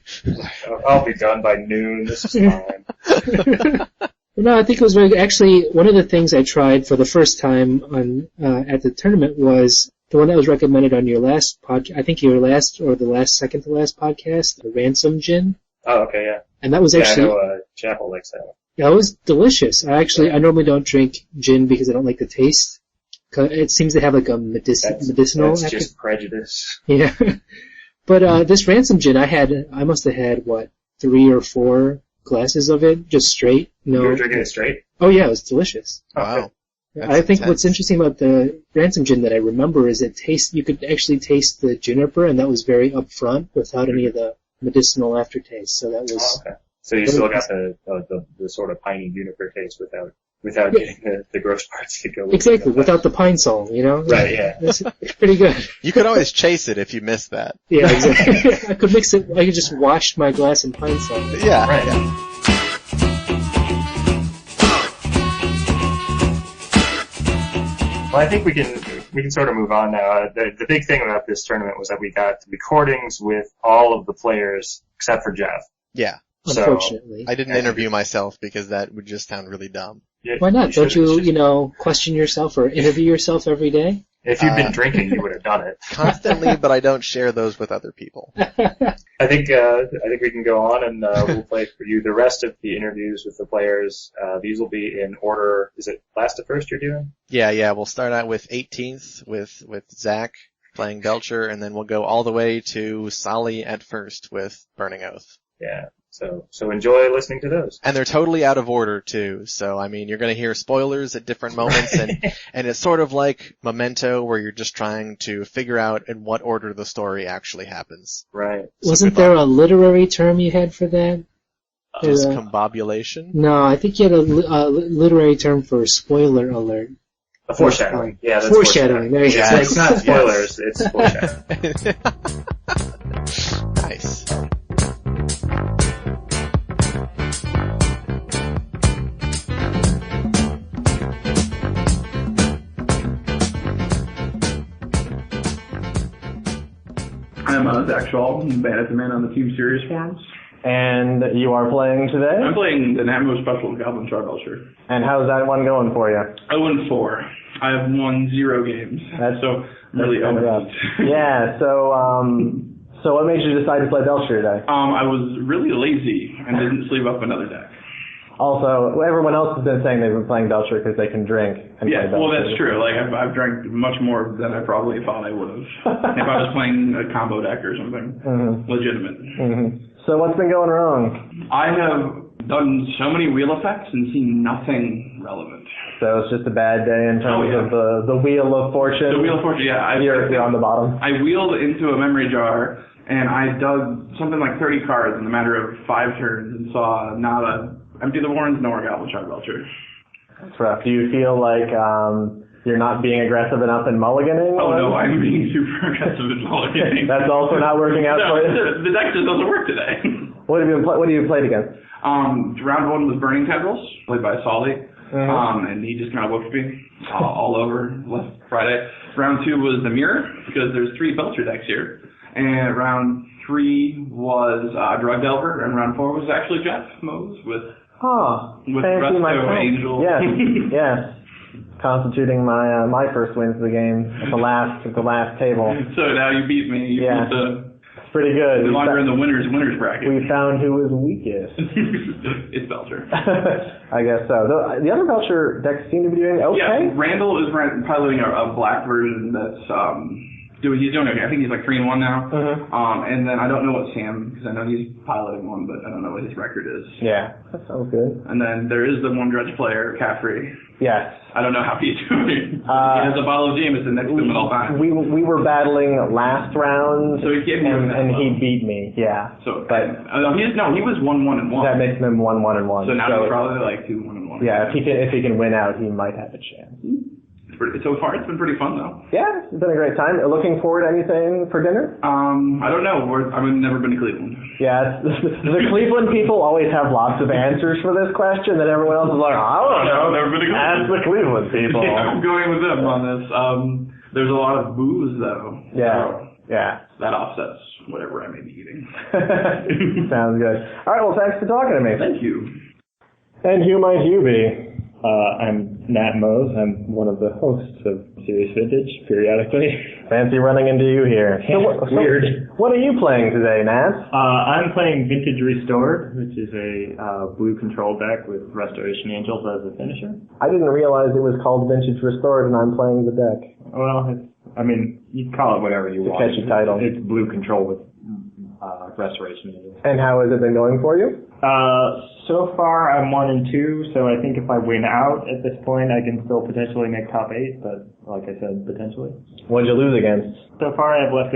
I'll be done by noon. This is fine. No, I think it was very good. Actually, one of the things I tried for the first time at the tournament was the one that was recommended on your last podcast. I think your last or the second to last podcast, the Ransom Gin. Oh, okay, yeah. And that was actually. I know Chapel likes that one. Yeah, it was delicious. I normally don't drink gin because I don't like the taste. It seems to have like a medicinal. That's just prejudice. Yeah. But this Ransom Gin, I must have had 3 or 4 glasses of it, just straight. No. You were drinking it straight? Oh yeah, it was delicious. Wow. I think what's interesting about the Ransom Gin that I remember is you could actually taste the juniper, and that was very upfront without any of the medicinal aftertaste. So that was. Oh, okay. So you still got the sort of piney juniper taste without getting the gross parts that go with it. Exactly, without the pine sol, Right, yeah. It's pretty good. You could always chase it if you missed that. Yeah, exactly. I could mix it, I could just wash my glass in pine sol. Yeah, right. Yeah. Well, I think we can sort of move on now. The big thing about this tournament was that we got recordings with all of the players except for Geoff. Yeah. Unfortunately. I didn't interview myself because that would just sound really dumb. Why not? Don't you, question yourself or interview yourself every day? If you'd been drinking, you would have done it. Constantly, but I don't share those with other people. I think we can go on and we'll play for you the rest of the interviews with the players. These will be in order. Is it last to first you're doing? Yeah. We'll start out with 18th with Zach playing Belcher, and then we'll go all the way to Solly at first with Burning Oath. Yeah. So enjoy listening to those. And they're totally out of order too. So I mean, you're going to hear spoilers at different moments, and it's sort of like Memento, where you're just trying to figure out in what order the story actually happens. Right. Wasn't there a literary term you had for that? Discombobulation? No, I think you had a literary term for spoiler alert. A foreshadowing. Yeah, that's foreshadowing. There you go. Yeah, it's not spoilers. It's foreshadowing. Nice. I'm Zach Schwab, Bandit Man on the Team Serious forums. And you are playing today? I'm playing the Namo Special Goblin Charbelcher. And how's that one going for you? 0-4. I have won 0 games. So I'm really over. Yeah, so what made you decide to play Belcher today? I was really lazy and didn't sleeve up another deck. Also, everyone else has been saying they've been playing Belcher because they can drink. And yeah, play Belcher. Well, that's true. Like, I've drank much more than I probably thought I would have. If I was playing a combo deck or something. Legitimate. So what's been going wrong? I have done so many wheel effects and seen nothing relevant. So it's just a bad day in terms of the Wheel of Fortune? The Wheel of Fortune, yeah. You're on the bottom. I wheeled into a memory jar, and I dug something like 30 cards in a matter of 5 turns and saw not a Empty the Warrens, nor a Goblin Charbelcher. That's rough. Do you feel like you're not being aggressive enough in mulliganing? Oh, no, I'm being super aggressive in mulliganing. That's also not working out for you? The deck just doesn't work today. What have you played against? Round 1 was Burning Tendrils, played by Solly. And he just kind of whooped me all over last Friday. Round 2 was the Mirror, because there's 3 Belcher decks here. And round 3 was Drug Delver, and round 4 was actually Geoff Mose with fancy Resto Angel. Yes, yes. Constituting my first wins of the game at the last table. So now you beat me. It's pretty good. No longer in the winners bracket. We found who was weakest. It's Belcher. I guess so. The other Belcher decks seem to be doing okay. Yeah, Randall is piloting a black version that's he's doing okay. I think he's like 3-1 now. And then I don't know what Sam, because I know he's piloting one, but I don't know what his record is. Yeah, that sounds good. And then there is the one Dredge player, Caffrey. Yes. I don't know how he's doing. He has a bottle of Jameson next to him at all times. We were battling last round, so he he beat me. Yeah. So, but he was 1-1-1. That makes him 1-1-1. So now he's probably like 2-1-1. Yeah, if he can win out, he might have a chance. So far, it's been pretty fun, though. Yeah, it's been a great time. Looking forward to anything for dinner? I don't know. I've never been to Cleveland. Yeah, the Cleveland people always have lots of answers for this question that everyone else is like, I don't know. Never been to Cleveland. Ask the Cleveland people. Yeah, I'm going with them on this. There's a lot of booze, though. Yeah. So that offsets whatever I may be eating. Sounds good. All right, well, thanks for talking to me. Thank you. And who might you be? I'm Nat Mose. I'm one of the hosts of Serious Vintage, periodically. Fancy running into you here. Weird. What are you playing today, Nat? I'm playing Vintage Restored, which is a blue control deck with Restoration Angels as a finisher. I didn't realize it was called Vintage Restored, and I'm playing the deck. Well, you can call it whatever you want. Catchy title. It's blue control with Restoration Angels. And how has it been going for you? So far I'm 1-2, so I think if I win out at this point, I can still potentially make top 8, but like I said, potentially. What'd you lose against? So far I've lost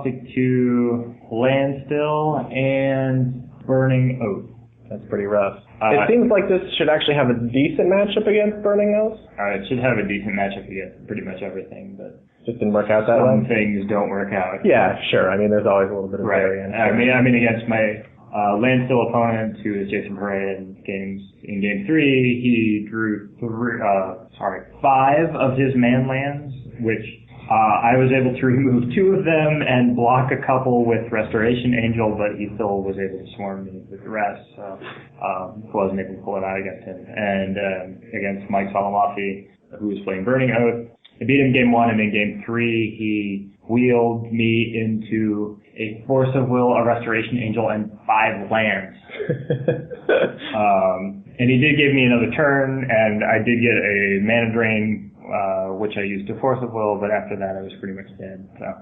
it to Landstill and Burning Oath. That's pretty rough. It seems like this should actually have a decent matchup against Burning Oath. It should have a decent matchup against pretty much everything, but just didn't work out that way. Some things don't work out. Yeah, sure. I mean, there's always a little bit of variance. I mean, against my Landstill opponent, who is Jason Parade, in game 3, he drew 5 of his man lands, which I was able to remove 2 of them and block a couple with Restoration Angel, but he still was able to swarm me with the rest, so wasn't able to pull it out against him. And against Mike Solomoffi, who was playing Burning Oath, I beat him game 1, and in game 3 he wheeled me into a Force of Will, a Restoration Angel, and 5 lands. And he did give me another turn, and I did get a mana drain, which I used to Force of Will, but after that I was pretty much dead. So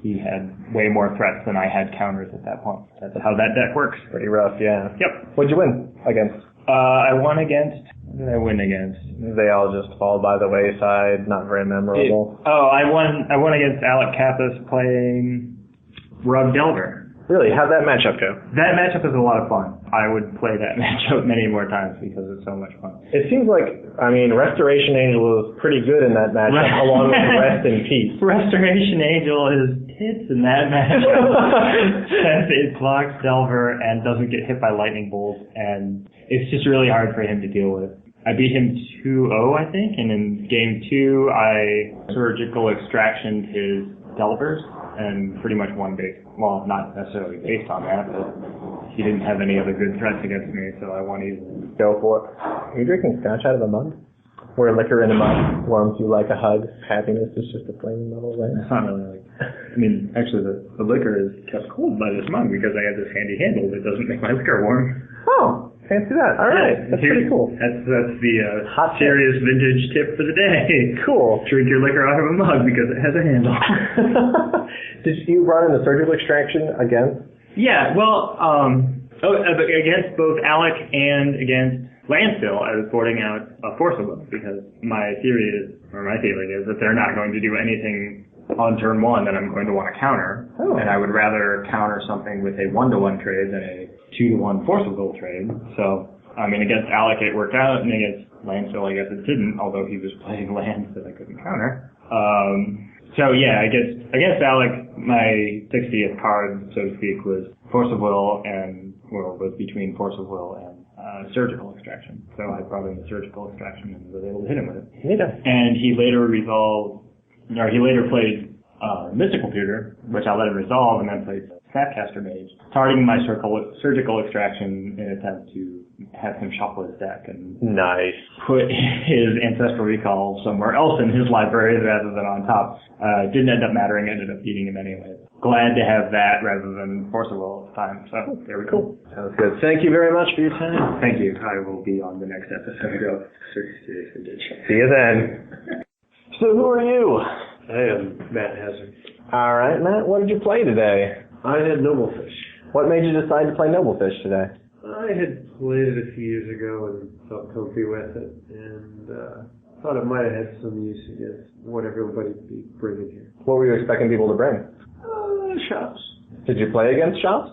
he had way more threats than I had counters at that point. That's how that deck works. Pretty rough, yeah. Yep. What'd you win against? I won against... What did I win against? They all just fall by the wayside, not very memorable. I won against Alec Kappas playing Rug Delver. Really? How'd that matchup go? That matchup is a lot of fun. I would play that matchup many more times because it's so much fun. It seems like, Restoration Angel was pretty good in that matchup, along with Rest in Peace. Restoration Angel is tits in that matchup since it blocks Delver and doesn't get hit by lightning bolts, and it's just really hard for him to deal with. I beat him 2-0, I think, and in game 2, I surgical extractioned his Delvers, and pretty much won not necessarily based on that, but he didn't have any other good threats against me, so I won easily. Go for it. Are you drinking scotch out of a mug? Where liquor in a mug warms you like a hug, happiness is just a flame the whole way? It's not really like... I mean, actually, the liquor is kept cold by this mug because I have this handy handle that doesn't make my liquor warm. Oh, fancy that. All right. That's pretty cool. That's the hot serious vintage tip for the day. Cool. Drink your liquor out of a mug because it has a handle. Did you run in the surgical extraction again? Yeah, well, against both Alec and against Landfill, I was boarding out a force of them because my feeling is that they're not going to do anything on turn one that I'm going to want to counter, and I would rather counter something with a 1-to-1 trade than a 2-to-1 force of will trade. So, I mean, against Alec it worked out, and against Landfill I guess it didn't, although he was playing lands that I couldn't counter. So yeah, against Alec, my 60th card, so to speak, was Force of Will was between Force of Will and surgical extraction. So I brought in the surgical extraction and was able to hit him with it. Yeah. And he later played Mystical Tutor, which I let him resolve, and then played Snapcaster Mage, targeting my surgical extraction in an attempt to have him shuffle his deck and put his Ancestral Recall somewhere else in his library rather than on top. Didn't end up mattering, ended up beating him anyway. Glad to have that rather than Force of Will at the time. So there we go. Sounds good. Thank you very much for your time. Thank you. I will be on the next episode of Serious Invitational. See you then. So who are you? I am Matt Hazard. All right, Matt. What did you play today? I had Noblefish. What made you decide to play Noblefish today? I had played it a few years ago and felt comfy with it, and thought it might have had some use against what everybody would be bringing here. What were you expecting people to bring? Shops. Did you play against shops?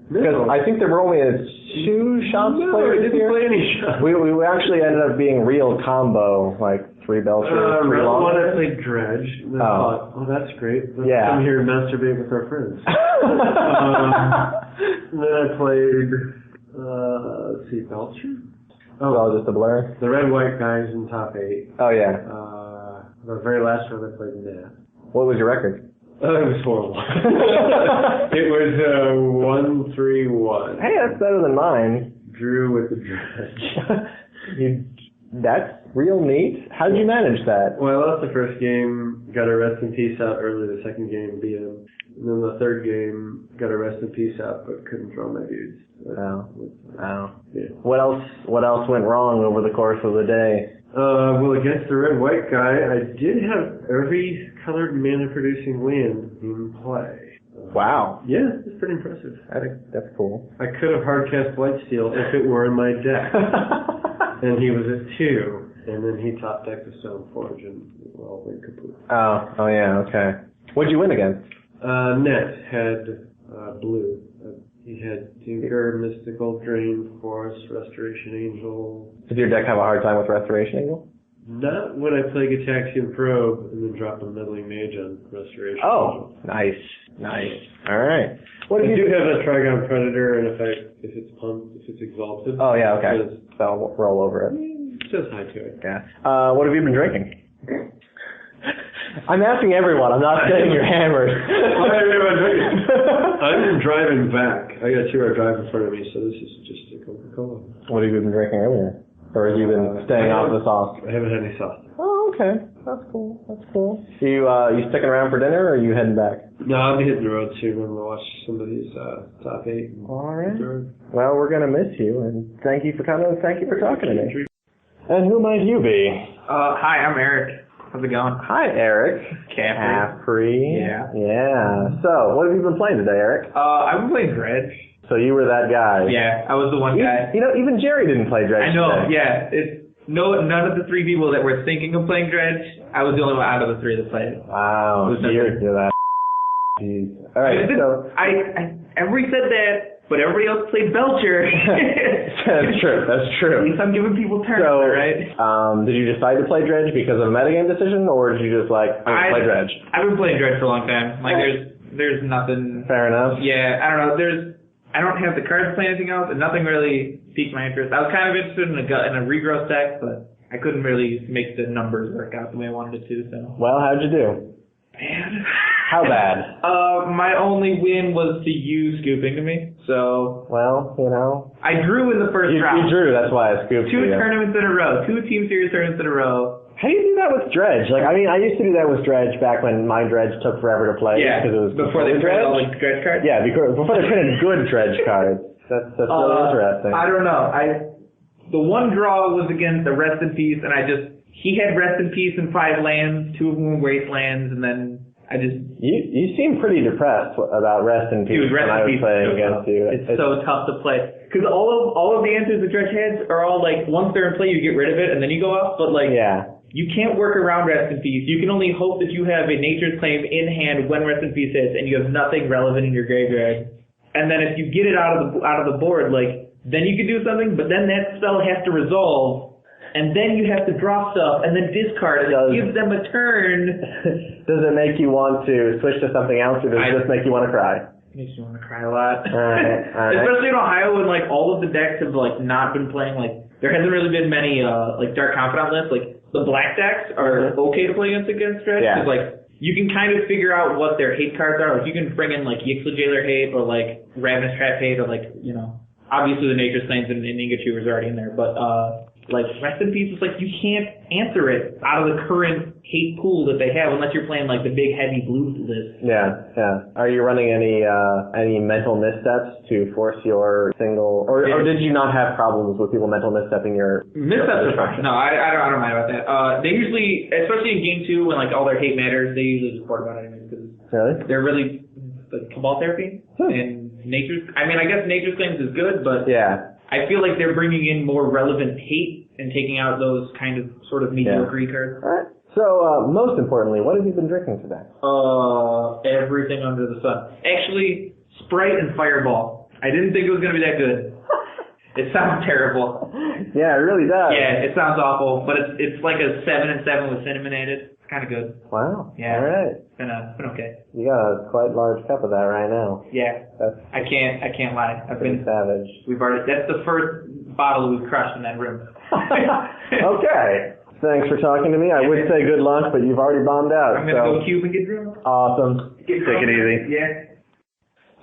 No. Because I think there were only 2 shops players I didn't here. play any shops. We actually ended up being real combo, like 3 Belchers, 3 long. One I played Dredge, and I thought, oh, that's great. Let's come here and masturbate with our friends. And then I played, let's see, Belcher? Oh, just a blur? The red-white guys in top 8. Oh, yeah. The very last one I played Nat. What was your record? It was horrible. It was 1-3-1. Hey, that's better than mine. Drew with the Dredge. That's real neat. How did you manage that? Well, I lost the first game, got a rest in peace out early. The second game beat him. And then the third game, got a rest in peace out, but couldn't draw my dudes. Wow. Yeah. What else went wrong over the course of the day? Well, against the red-white guy, I did have every colored mana-producing land in play. Wow. Yeah, it's pretty impressive. That's cool. I could have hardcast Blightsteel if it were in my deck. And he was at 2, and then he top decked the Stoneforge, and well, went kaput. Oh yeah, okay. What'd you win against? Net had blue. He had Tinker, Mystical, Drain, Force, Restoration Angel. Did your deck have a hard time with Restoration Angel? Not when I play Gitaxian Probe and then drop a Meddling Mage on Restoration Angel. Nice. All right. I do have a Trigon Predator, and if it's pumped, if it's exalted. Oh yeah, okay. So I'll roll over it. It says hi to it. Yeah. What have you been drinking? I'm asking everyone. I'm not saying you're hammered. What have you been drinking? I've been driving back. I got a 2-hour drive in front of me, so this is just a Coca-Cola. What have you been drinking earlier? Or have you been staying off the sauce? I haven't had any sauce. Oh, okay. That's cool. You sticking around for dinner, or are you heading back? No, I'll be hitting the road soon. I'm going to watch some of these top 8. All right. Well, we're going to miss you, and thank you for coming, and thank you for talking to me. And who might you be? Hi, I'm Eric. How's it going? Hi, Eric. Caffrey. Yeah. So, what have you been playing today, Eric? I've been playing Dredge. So you were that guy. Yeah, I was the one guy. You know, even Jerry didn't play Dredge I know, today. yeah. None of the 3 people that were thinking of playing Dredge, I was the only one out of the 3 that played it. Wow. You're that. Jeez. All right, so... Everybody said that, but everybody else played Belcher. That's true. At least I'm giving people turns, right? Did you decide to play Dredge because of a metagame decision, or did you just I'm going to play Dredge? I've been playing Dredge for a long time. There's nothing... Fair enough. Yeah, I don't know. I don't have the cards to play anything else, and nothing really piqued my interest. I was kind of interested in a regrowth deck, but I couldn't really make the numbers work out the way I wanted it to. So. Well, how'd you do? Man, How bad? My only win was to you scooping to me. So. Well, you know. I drew in the first round. You drew, that's why I scooped you. 2 tournaments in a row. 2 Team Series tournaments in a row. How do you do that with Dredge? Like, I mean, I used to do that with Dredge back when my Dredge took forever to play. Yeah, because it was before they printed all the Dredge cards? Yeah, before they printed good Dredge cards. That's really interesting. I don't know. The one draw was against the Rest in Peace, and he had Rest in Peace and 5 lands, 2 of them were Wastelands, and then You seem pretty depressed about Rest in Peace when I was playing against you. It's so tough to play. Because all of the answers that Dredge has are all like, once they're in play, you get rid of it, and then you go off, but like... Yeah. You can't work around Rest in Peace. You can only hope that you have a Nature's Claim in hand when Rest in Peace hits, and you have nothing relevant in your graveyard. And then if you get it out of the board, like, then you can do something, but then that spell has to resolve, and then you have to draw stuff, and then discard it. It gives them a turn. Does it make you want to switch to something else, or does it just make you want to cry? It makes you want to cry a lot. All right. Especially in Ohio when, like, all of the decks have, like, not been playing, like, there hasn't really been many, like, Dark Confidant lists, like, the black decks are okay to play against Dredge, because, like, you can kind of figure out what their hate cards are. Like, you can bring in, like, Yixla Jailer hate, or, like, Ravenous Trap hate, or, like, you know, obviously the Nature's Claims and Inga are already in there, but, like, Rest in Peace is like, you can't answer it out of the current hate pool that they have unless you're playing, like, the big heavy blue list. Yeah. Are you running any mental missteps to force your single, or did you not have problems with people mental misstepping your... Missteps are fine. No, I don't mind about that. They usually, especially in Game 2 when, like, all their hate matters, they usually support about it anyways, because they're really, like, Cabal Therapy, and I guess Nature's Claims is good, but... Yeah. I feel like they're bringing in more relevant hate and taking out those kind of sort of mediocre cards. All right. So, most importantly, what have you been drinking today? Everything under the sun. Actually, Sprite and Fireball. I didn't think it was going to be that good. It sounds terrible. Yeah, it really does. Yeah, it sounds awful, but it's like a 7 and 7 with cinnamon added. It's kind of good. Wow. Yeah. All right. It's been okay. You got a quite large cup of that right now. Yeah. I can't lie. I've been savage. That's the first bottle we've crushed in that room. Okay. Thanks for talking to me. I would say good luck, but you've already bombed out. I'm gonna go cube and get drunk. Awesome. Take it easy. Yeah.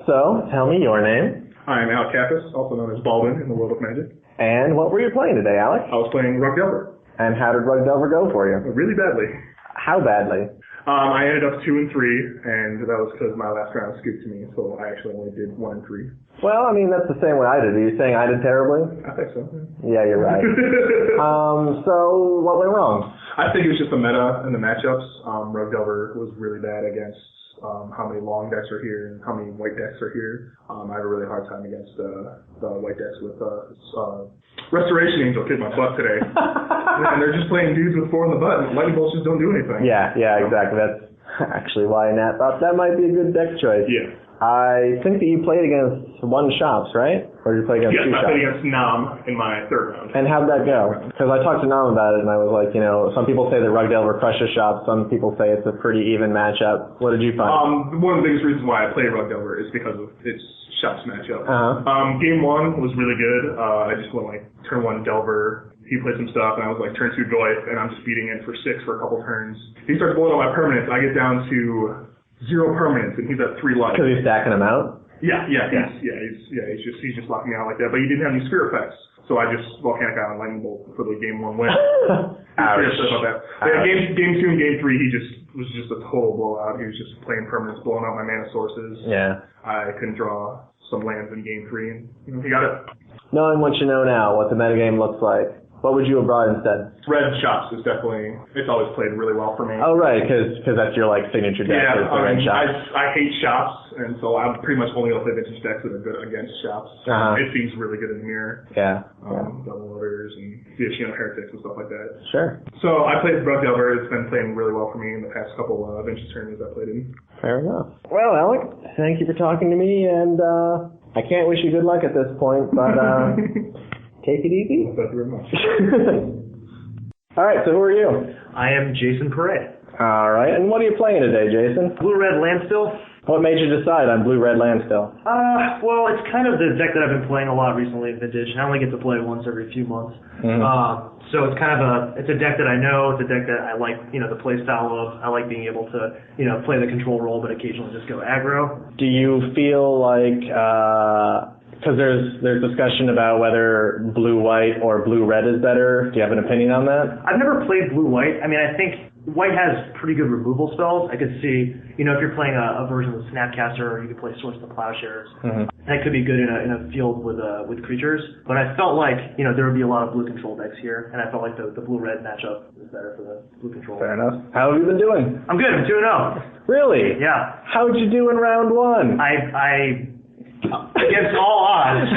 So, tell me your name. I'm Alec Kappas, also known as Baldwin in the world of Magic. And what were you playing today, Alec? I was playing Rug Delver. And how did Rug Delver go for you? Really badly. How badly? I ended up 2 and 3, and that was because my last round scooped to me, so I actually only did 1 and 3. Well, I mean, that's the same way I did. Are you saying I did terribly? I think so. Yeah, you're right. So, what went wrong? I think it was just the meta and the matchups. Rug Delver was really bad against how many long decks are here and how many white decks are here. I have a really hard time against the white decks with Restoration Angel kicked my butt today. And they're just playing dudes with 4 in the butt, and lightning bolts just don't do anything. Yeah, exactly. That's actually why Nat thought that might be a good deck choice. Yeah. I think that you played against 1 shops, right? Or did you play against 2 shops? Yes, I played against Nam in my 3rd round. And how'd that go? Because I talked to Nam about it, and I was like, you know, some people say that Rug Delver crushes shops, some people say it's a pretty even matchup. What did you find? One of the biggest reasons why I played Rug Delver is because of its shops matchup. Game 1 was really good. I just went like turn 1 Delver. He played some stuff, and I was like turn 2 Goyf, and I'm just beating in for 6 for a couple turns. He starts blowing all my permanents. I get down to 0 permanents, and he's at 3 life. Because he's stacking them out? He's just locking me out like that. But he didn't have any spirit effects, so I just Volcanic Island Lightning Bolt for the Game 1 win. About that. But yeah, game 2 and Game 3, he was just a total blowout. He was just playing permanents, blowing out my mana sources. Yeah. I couldn't draw some lands in Game 3, and he got it. Knowing what you know now, what the metagame looks like, what would you have brought instead? Red shops is definitely, it's always played really well for me. Oh, right, because that's your, like, signature deck. Yeah, the red shops. I hate shops, and so I'm pretty much only going to play vintage decks that are good against shops. It seems really good in the mirror. Yeah. Double loaders and heretics and stuff like that. Sure. So I played Rug Delver. It's been playing really well for me in the past couple vintage tournaments I played in. Fair enough. Well, Alec, thank you for talking to me, and I can't wish you good luck at this point, but take it easy. Thank you very much. All right, so who are you? I am Jason Perret. All right, and what are you playing today, Jason? Blue-red Landstill. What made you decide on Blue Red Landstill? Well, it's kind of the deck that I've been playing a lot recently in Vintage, and I only get to play it once every few months. So it's kind of it's a deck that I know, it's a deck that I like, the play style of. I like being able to, play the control role, but occasionally just go aggro. Do you feel like, because there's discussion about whether blue-white or blue-red is better, do you have an opinion on that? I've never played blue-white. I mean, I think white has pretty good removal spells. I could see, if you're playing a version of Snapcaster, or you could play Swords to Plowshares. That could be good in a field with creatures. But I felt like, there would be a lot of blue control decks here, and I felt like the blue-red matchup is better for the blue control. Fair enough. How have you been doing? I'm good. I'm 2-0. Really? Yeah. How'd you do in round one? I against all odds,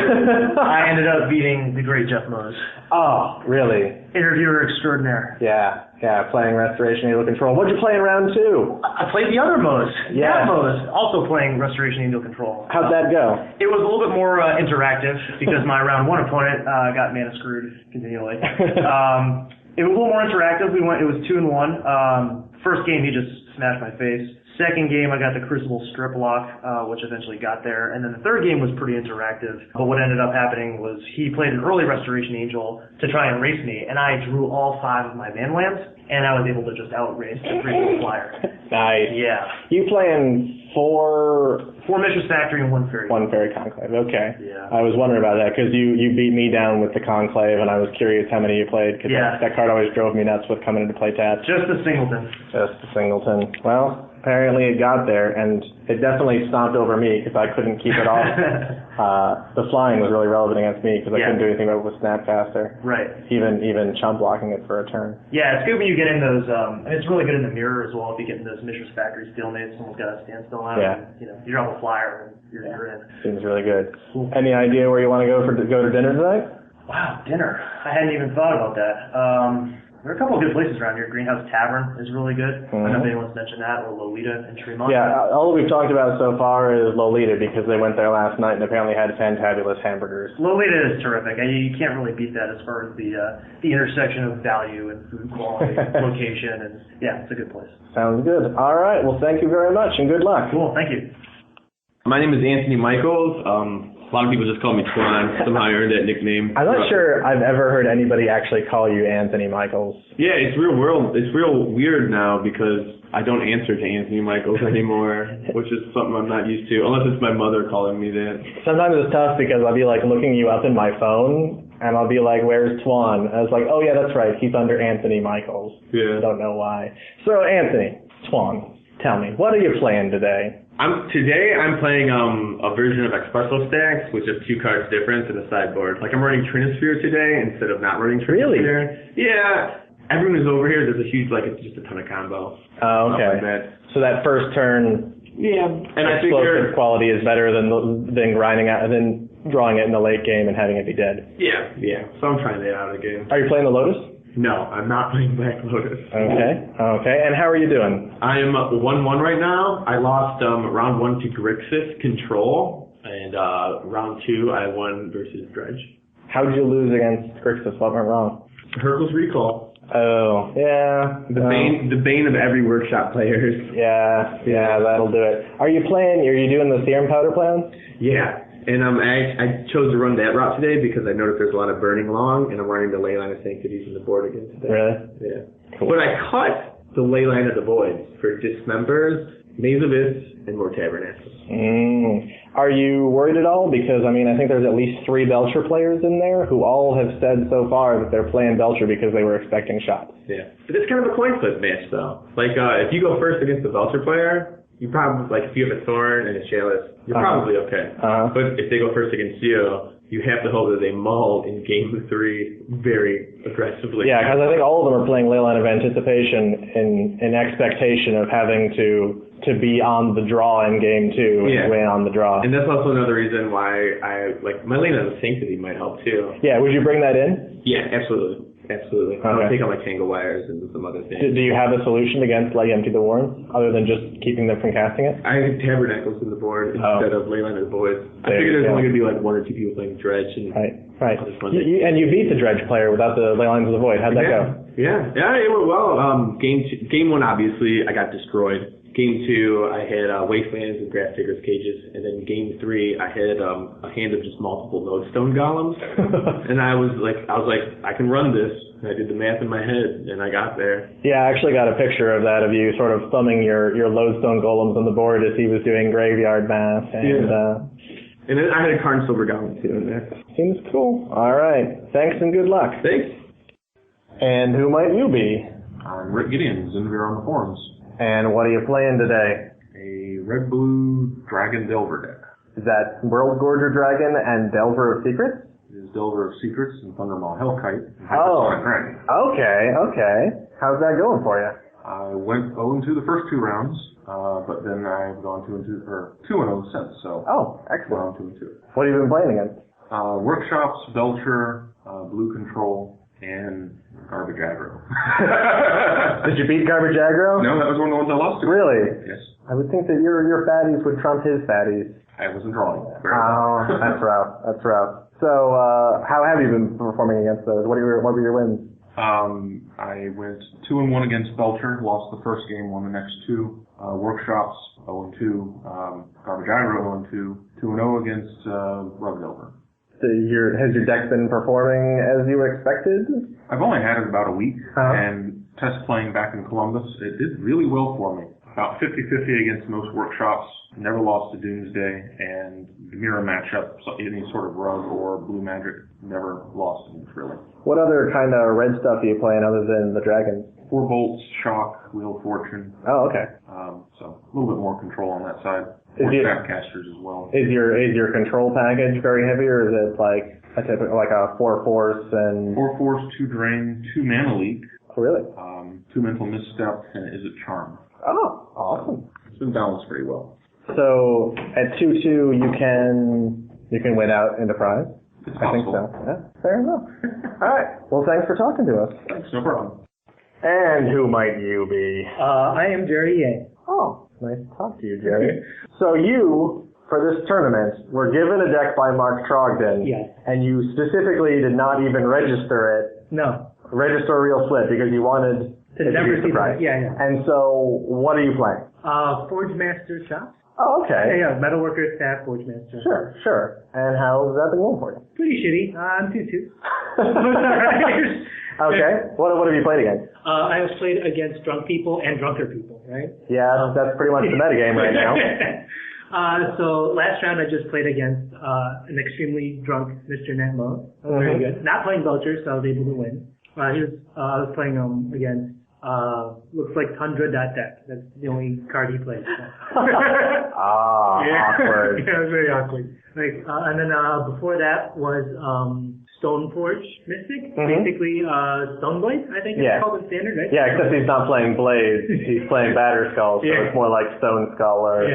I ended up beating the great Geoff Mose. Oh, really? Interviewer extraordinaire. Yeah, playing Restoration Angel Control. What'd you play in round two? I played the other Mose. Yeah. That Mose, also playing Restoration Angel Control. How'd that go? It was a little bit more interactive because my round one opponent got mana screwed continually. It was a little more interactive. It was 2-1. First game, he just smashed my face. Second game, I got the Crucible Strip Lock, which eventually got there. And then the third game was pretty interactive. But what ended up happening was he played an early Restoration Angel to try and race me, and I drew all 5 of my mana lands, and I was able to just outrace the freaking flyer. Nice. Yeah. You playing 4 Mistress Factory and 1 Fairy. 1 Fairy Conclave. Okay. Yeah. I was wondering about that because you beat me down with the Conclave, and I was curious how many you played because that card always drove me nuts with coming into play tab. Just a singleton. Just a singleton. Well, apparently it got there, and it definitely stomped over me because I couldn't keep it off. The flying was really relevant against me because I couldn't do anything about it with Snapcaster. Right. Even chump blocking it for a turn. Yeah, it's good when you get in those, and it's really good in the mirror as well if you get in those Mistress Factory stalemates, someone's got a standstill out, and, you drop a flyer and you're in. Seems really good. Cool. Any idea where you want to go to dinner tonight? Wow, dinner. I hadn't even thought about that. There are a couple of good places around here. Greenhouse Tavern is really good. I don't know if anyone's mentioned that, or Lolita in Tremont. Yeah, all we've talked about so far is Lolita because they went there last night and apparently had fantabulous hamburgers. Lolita is terrific. You can't really beat that as far as the intersection of value and food quality, location, and it's a good place. Sounds good. All right, well, thank you very much and good luck. Cool, thank you. My name is Anthony Michaels. A lot of people just call me Twan. Somehow I earned that nickname. I'm not sure I've ever heard anybody actually call you Anthony Michaels. Yeah, it's real weird now because I don't answer to Anthony Michaels anymore, which is something I'm not used to, unless it's my mother calling me that. Sometimes it's tough because I'll be like looking you up in my phone and I'll be like, where's Twan? And I was like, oh yeah, that's right, he's under Anthony Michaels. Yeah. I don't know why. So Anthony, Twan, tell me, what are you playing today? Today I'm playing a version of Expresso Stacks, which is 2 cards difference in the sideboard. Like I'm running Trinosphere today instead of not running Trinosphere. Really? Yeah. Everyone who's over here, there's a huge, it's just a ton of combo. Oh, okay. Like so that first turn, and I explosive quality is better than grinding out, than drawing it in the late game and having it be dead. Yeah. So I'm trying that out again. Are you playing the Lotus? No, I'm not playing Black Lotus. Okay. And how are you doing? I am 1-1 right now. I lost round 1 to Grixis Control, and round 2 I won versus Dredge. How did you lose against Grixis? What went wrong? Hercules Recall. Oh, yeah. The bane of every workshop players. Yeah, that'll do it. Are you doing the Serum Powder plan? Yeah. And I chose to run that route today because I noticed there's a lot of burning long, and I'm running the Leyline of Sanctities in the board again today. Really? Yeah. Cool. But I cut the Leyline of the Voids for Dismembers, Maze of Ith, and more Tabernacles. Are you worried at all? Because, I think there's at least 3 Belcher players in there who all have said so far that they're playing Belcher because they were expecting shots. Yeah. But it's kind of a coin flip match, though. If you go first against the Belcher player, you probably, if you have a Thorn and a Chalice, you're probably okay. But if they go first against you, you have to hope that they mull in game 3 very aggressively. Yeah, because I think all of them are playing Leyline of Anticipation in expectation of having to be on the draw in game 2 and win on the draw. And that's also another reason why my Leyline of Sanctity might help too. Yeah, would you bring that in? Yeah, absolutely. Okay. I'll take on Tangle Wires and some other things. Do you have a solution against Empty the Warren, other than just keeping them from casting it? I have Tabernacles in the board instead of Leyline of the Voids. I figured there's only going to be 1 or 2 people playing Dredge. And right. And you beat the Dredge player without the Leylines of the Void. How'd that go? Yeah, it went well. Game 1, obviously, I got destroyed. Game 2, I had Wastelands and Grass Diggers cages, and then Game 3, I had a hand of just multiple Lodestone golems, and I was like, I can run this. And I did the math in my head, and I got there. Yeah, I actually got a picture of that of you sort of thumbing your Lodestone golems on the board as he was doing graveyard math. And and then I had a Karn Silver Golem too in there. Seems cool. All right. Thanks and good luck. Thanks. And who might you be? I'm Rick Gideon, Zinvir on the forums. And what are you playing today? A red-blue Dragon Delver deck. Is that World Gorger Dragon and Delver of Secrets? It is Delver of Secrets and Thundermaw Hellkite and Oh, Hypersonic Dragon. okay. How's that going for you? I went 0-2 the first 2 rounds, but then I've gone 2-0 since, so. Oh, excellent. 2-2. What have you been playing against? Workshops, Belcher, Blue Control, and Garbage Aggro. Did you beat Garbage Aggro? No, that was one of the ones I lost to. Really? Yes. I would think that your fatties would trump his fatties. I wasn't drawing. Oh, that's rough. So, how have you been performing against those? What were your wins? I went 2-1 against Belcher, lost the first game, won the next 2. Workshops, 0-2. Garbage Aggro, 0-2. 2-0 against Rug Delver. Has your deck been performing as you expected? I've only had it about a week, and test playing back in Columbus, it did really well for me. About 50-50 against most workshops, never lost to Doomsday, and the mirror matchup, so any sort of rug or blue magic, never lost in really. What other kind of red stuff are you playing other than the dragons? 4 bolts, shock, wheel of fortune. Oh, okay. So a little bit more control on that side. Casters as well. Is your control package very heavy, or is it like a 4 force and 4 force, 2 drain, 2 mana leak? Oh, really? 2 mental misstep, and is it charm? Oh, awesome. It's been balanced pretty well. So at 2-2, you can win out in the prize. It's I think so. Yeah, fair enough. All right. Well, thanks for talking to us. Thanks, no problem. And who might you be? I am Jerry Yang. Oh, nice to talk to you, Jerry. So you, for this tournament, were given a deck by Mark Trogdon. Yes. And you specifically did not even register it. No. Register a real split because you wanted to never see that. Yeah. And so, what are you playing? Forge Master Shops. Oh, okay. Yeah, Metalworker, Staff, Forge Master. Sure. And how's that been going for you? Pretty shitty. I'm 2-2. Okay. What have you played against? I have played against drunk people and drunker people, right? Yeah, that's pretty much the metagame right now. So last round I just played against an extremely drunk Mr. Netmo. That was very good. Not playing Belcher, so I was able to win. I was playing against looks like Tundra deck. That's the only card he plays. So. Awkward. Yeah, it was very awkward. And then before that was Stoneforge Mystic, basically Stoneblade, I think it's called in standard, right? Yeah, except he's not playing Blades, he's playing Batter Skull, so it's more like Stone Skull or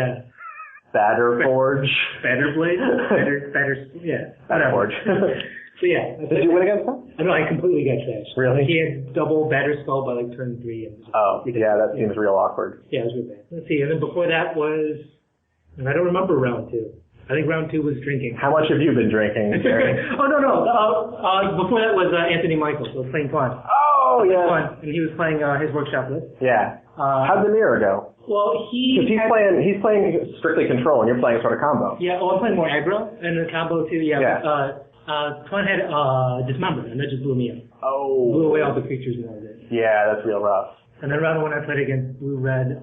Batter Forge. Batter Blade? Batter Forge. So yeah. Did you win against him? No, I completely got trashed. Really? He had double Batter Skull by turn 3. And that seems real awkward. Yeah, it was real bad. Let's see, and then before that was, and I don't remember round 2. I think round 2 was drinking. How much have you been drinking, Jerry? No. Before that was Anthony Michael, so playing Twaun. Oh, yeah. And he was playing his workshop list. Yeah. How'd the mirror go? Well, he's playing strictly control, and you're playing sort of combo. Yeah, I'm playing more aggro, and the combo too, Twaun had Dismember, and that just blew me up. Oh. Blew away all the creatures and all that. Yeah, that's real rough. And then round 1 I played against Blue-Red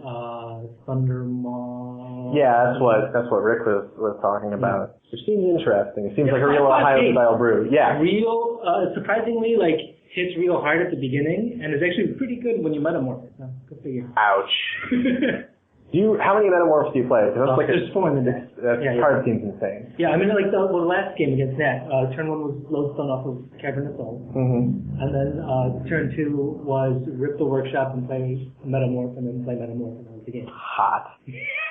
Thundermaw. Yeah, that's what Rick was talking about. Which seems interesting. It seems like a real Ohio-style brew. Yeah. Surprisingly, hits real hard at the beginning, and it's actually pretty good when you metamorph it. So, go figure. Ouch. How many metamorphs do you play? There's 4 in the deck. That card seems insane. Yeah, I mean, the last game against Nat, turn 1 was Lodestone off of Cavern of Souls. And then turn 2 was Rip the Workshop and play Metamorph, and then play Metamorph, and that was the game. Hot.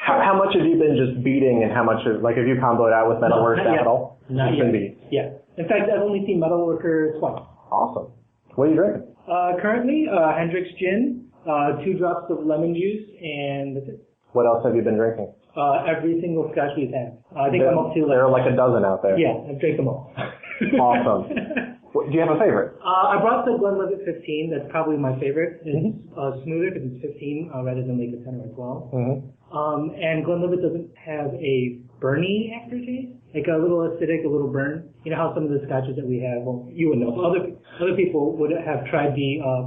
How much have you been just beating, and how much have you comboed out with Metalworker at all? Not yet. Yeah. In fact, I've only seen Metalworker twice. Awesome. What are you drinking? Currently, Hendrick's Gin, 2 drops of lemon juice, and that's it. What else have you been drinking? Every single scotch we've had. I think I'm up to there are like a dozen out there. Yeah, I've drank them all. Awesome. Do you have a favorite? I brought the Glenlivet 15. That's probably my favorite. It's smoother because it's 15 rather than like a 10 or a 12. And Glenlivet doesn't have a burny aftertaste, like a little acidic, a little burn. You know how some of the scotches that we have, well, you would know. Other people would have tried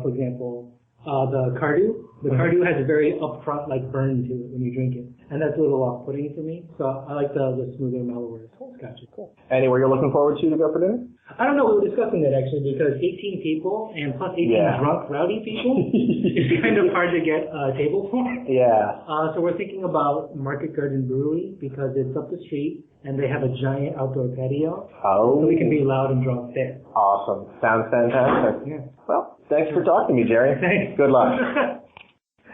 for example, the Cardew. The Cardew has a very upfront like burn to it when you drink it, and that's a little off-putting for me. So I like the smoother, mellower scotches. Cool. Anywhere you're looking forward to go for dinner? I don't know. We were discussing that actually because 18 people and plus 18 drunk, rowdy people, it's kind of hard to get a table for. Yeah. So we're thinking about Market Garden Brewery because it's up the street and they have a giant outdoor patio. Oh. So we can be loud and drunk there. Awesome. Sounds fantastic. Yeah. Well, thanks for talking to me, Jerry. Thanks. Good luck.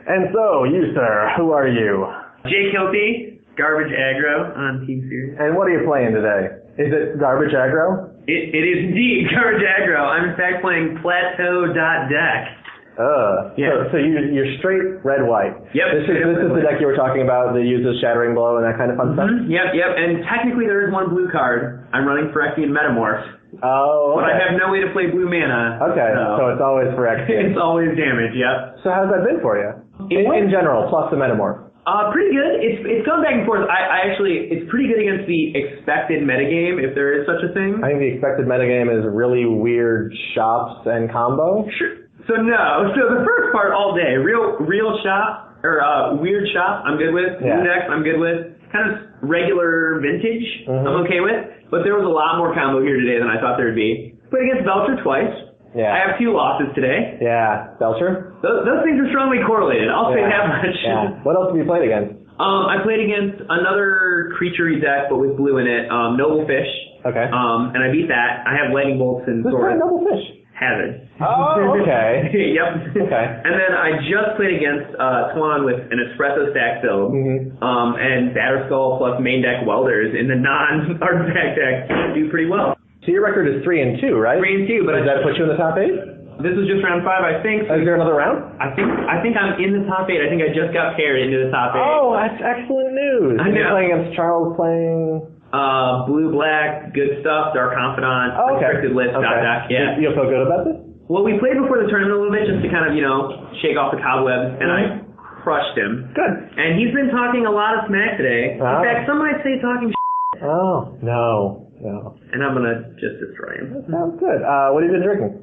And so, you, sir, who are you? Jake Hilty, Garbage Aggro on Team Series. And what are you playing today? Is it Garbage Aggro? It is indeed Garbage Aggro. I'm in fact playing Plateau.deck. So you're straight red-white. Yep. This is the deck you were talking about that uses Shattering Blow and that kind of fun stuff? Yep. And technically there is one blue card. I'm running Phyrexian Metamorph. Oh, okay. But I have no way to play blue mana. Okay, so it's always Phyrexian. It's always damage, yep. So how's that been for you? In general, plus the Metamorph. Pretty good. It's gone back and forth. I actually, it's pretty good against the expected metagame, if there is such a thing. I think the expected metagame is really weird shops and combo. Sure. So the first part all day, real shop, or weird shop, I'm good with. Yeah. Index, I'm good with. Kind of regular vintage, I'm okay with. But there was a lot more combo here today than I thought there would be. Played against Belcher twice. Yeah. I have 2 losses today. Yeah. Belcher? Those things are strongly correlated. I'll say that much. Yeah. What else have you played against? I played against another creature-y deck, but with blue in it, Noble Fish. Okay. And I beat that. I have Lightning Bolts and Who's playing Noble Fish? Hazard. Oh, okay. Yep. Okay. And then I just played against Twan with an espresso stack build, and Batterskull plus main deck Welders in the non-artifact deck do pretty well. So your record is 3-2, right? 3-2, but does that put you in the top 8? This was just round 5, I think. Is there another round? I think I'm in the top 8. I think I just got paired into the top 8. Oh, that's excellent news. I know. You're playing against Charles, playing blue, black, good stuff, Dark Confidant, restricted list, dot, yeah. You feel good about this? Well, we played before the tournament a little bit just to kind of, shake off the cobwebs, and I crushed him. Good. And he's been talking a lot of smack today. In fact, some might say talking shit. Oh, no. And I'm going to just destroy him. That sounds good. What have you been drinking?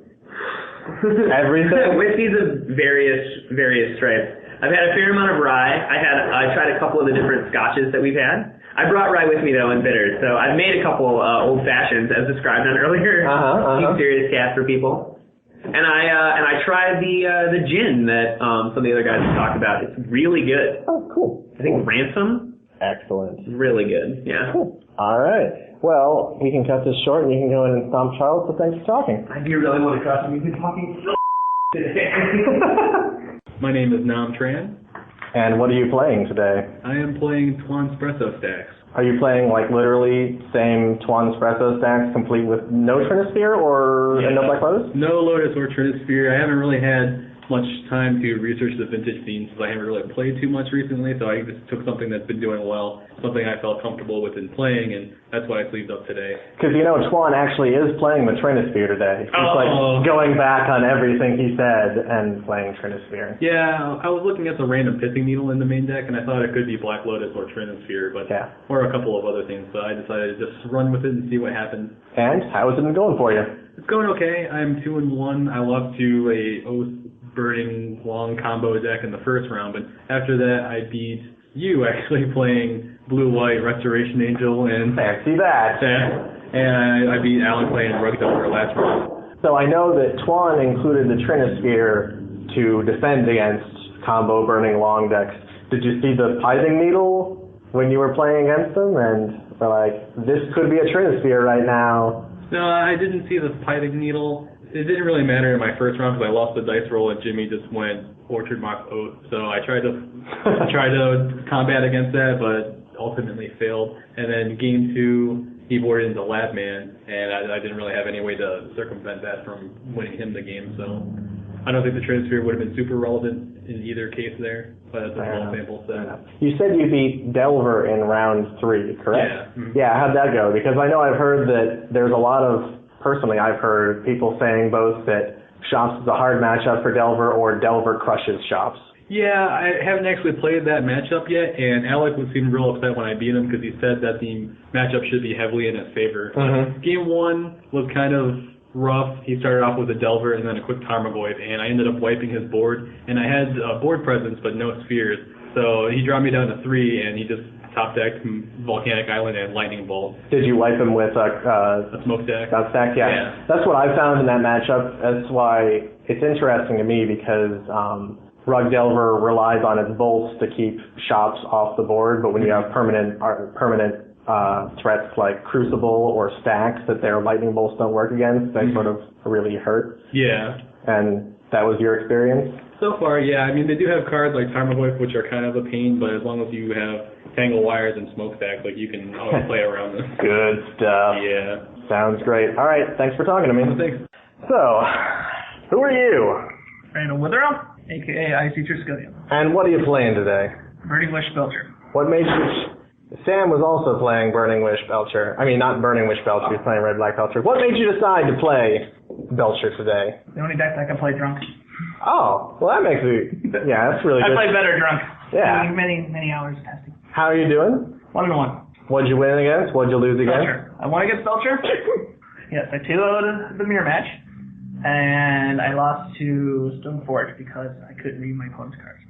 Everything? Whiskeys of various stripes. I've had a fair amount of rye. I tried a couple of the different scotches that we've had. I brought rye with me though in bitters, so I've made a couple old fashions as described on earlier. Team Serious cast for people. And I tried the gin that some of the other guys have talked about. It's really good. Oh, cool. I think Ransom. Excellent. Really good. Yeah. Cool. All right. Well, we can cut this short and you can go in and stomp Charles, so thanks for talking. I do really want to crush him. You've been talking so today. My name is Nam Tran. And what are you playing today? I am playing TwaunSerious stacks. Are you playing like literally same TwaunSerious stacks complete with no Trinisphere or no Black Lotus? No Lotus or Trinisphere. I haven't really had much time to research the vintage scenes because I haven't really played too much recently, so I just took something that's been doing well, something I felt comfortable with in playing, and that's why I sleeved up today. Because Twan actually is playing the Trinisphere today. He's like going back on everything he said and playing Trinisphere. Yeah, I was looking at the random Pithing Needle in the main deck, and I thought it could be Black Lotus or Trinisphere, but or a couple of other things, so I decided to just run with it and see what happens. And how has it been going for you? It's going okay. I'm 2-1. I lost to a Oath Burning long combo deck in the first round, but after that I beat you actually playing blue-white Restoration Angel and fancy that. And I beat Alan playing Rug Delver last round. So I know that Twan included the Trinisphere to defend against combo burning long decks. Did you see the Pithing Needle when you were playing against them? And we're like, this could be a Trinisphere right now. No, I didn't see the Pithing Needle. It didn't really matter in my first round because I lost the dice roll and Jimmy just went Orchard Mox Oath. So I tried to combat against that, but ultimately failed. And then game 2, he boarded into Labman, and I didn't really have any way to circumvent that from winning him the game. So I don't think the Trinisphere would have been super relevant in either case there, but that's a small sample set. You said you beat Delver in round 3, correct? Yeah. Mm-hmm. Yeah, how'd that go? Because I know I've heard that there's a lot of personally, I've heard people saying both that Shops is a hard matchup for Delver or Delver crushes Shops. Yeah, I haven't actually played that matchup yet, and Alec would seem real upset when I beat him because he said that the matchup should be heavily in his favor. Mm-hmm. Game 1 was kind of rough. He started off with a Delver and then a quick Tarmogoyf, and I ended up wiping his board, and I had board presence but no spheres. So he dropped me down to 3, and he just top decked Volcanic Island and Lightning Bolt. Did you wipe him with a smokestack? Smokestack, yeah. That's what I found in that matchup. That's why it's interesting to me because Rug Delver relies on its bolts to keep Shops off the board, but when you have permanent threats like Crucible or Stacks that their lightning bolts don't work against, they sort of really hurt. Yeah. And that was your experience? So far, yeah. I mean, they do have cards like Tarmogoyf, which are kind of a pain, but as long as you have Tangle Wires and Smokestacks, like you can always play around them. Good stuff. Yeah. Sounds great. All right, thanks for talking to me. Thanks. So, who are you? Randall Witherell, a.k.a. Icy Triskelion. And what are you playing today? Burning Wish Belcher. What made you... Sam was also playing Burning Wish Belcher. I mean, not Burning Wish Belcher, he's playing Red Black Belcher. What made you decide to play Belcher today? The only deck I can play drunk. Oh, well that makes me... Yeah, that's really good. I play better drunk. Yeah. Many hours of testing. How are you doing? 1-1. What'd you win against? What'd you lose against? Belcher. I won against Belcher. Yes, I 2-0'd the mirror match. And I lost to Stoneforge because I couldn't read my opponent's cards.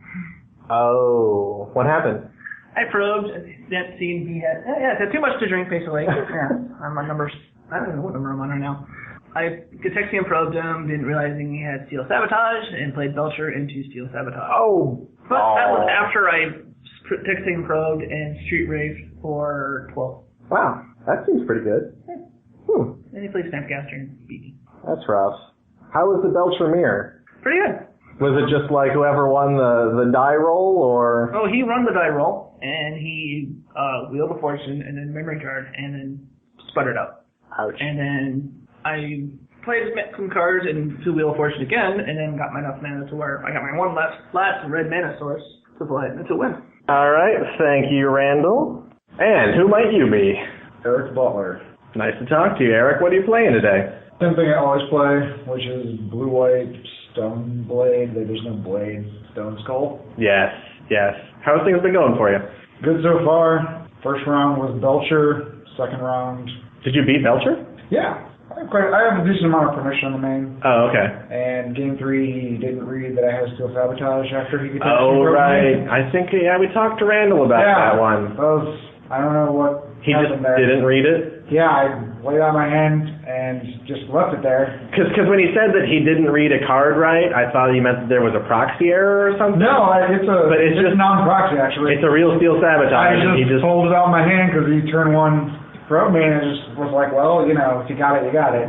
Oh, what happened? I probed, that scene he had, had too much to drink basically. Yeah, I'm on numbers, I don't know what number I'm on right now. I Catexian probed him, didn't realizing he had Steel Sabotage, and played Belcher into Steel Sabotage. Oh! But that was after I Catexian probed and Street Raved for 12. Wow, that seems pretty good. And he played Snapcaster and beat me. That's rough. How was the Belcher mirror? Pretty good. Was it just like whoever won the die roll, or? Oh, he run the die roll, and he Wheel of Fortune, and then Memory Card, and then sputtered out. Ouch. And then I played some cards into Wheel of Fortune again, and then got my enough mana to where I got my one last red mana source to play and to win. All right, thank you, Randall. And who might you be? Eric Butler. Nice to talk to you, Eric. What are you playing today? Same thing I always play, which is blue-white stone blade. There's no blade. Stone skull. Yes. How have things been going for you? Good so far. First round was Belcher. Second round. Did you beat Belcher? Yeah. I have a decent amount of permission on the main. Oh, okay. And game 3, he didn't read that I had Steel Sabotage after he could touch Oh, right. I think, we talked to Randall about that one. I don't know what he just there. Didn't read it? Yeah, I laid out my hand and just left it there. Because when he said that he didn't read a card right, I thought he meant that there was a proxy error or something. No, it's just non-proxy, actually. It's a real Steel Sabotage. I just pulled it out of my hand because he turned one from me and just was like, well, if you got it, you got it.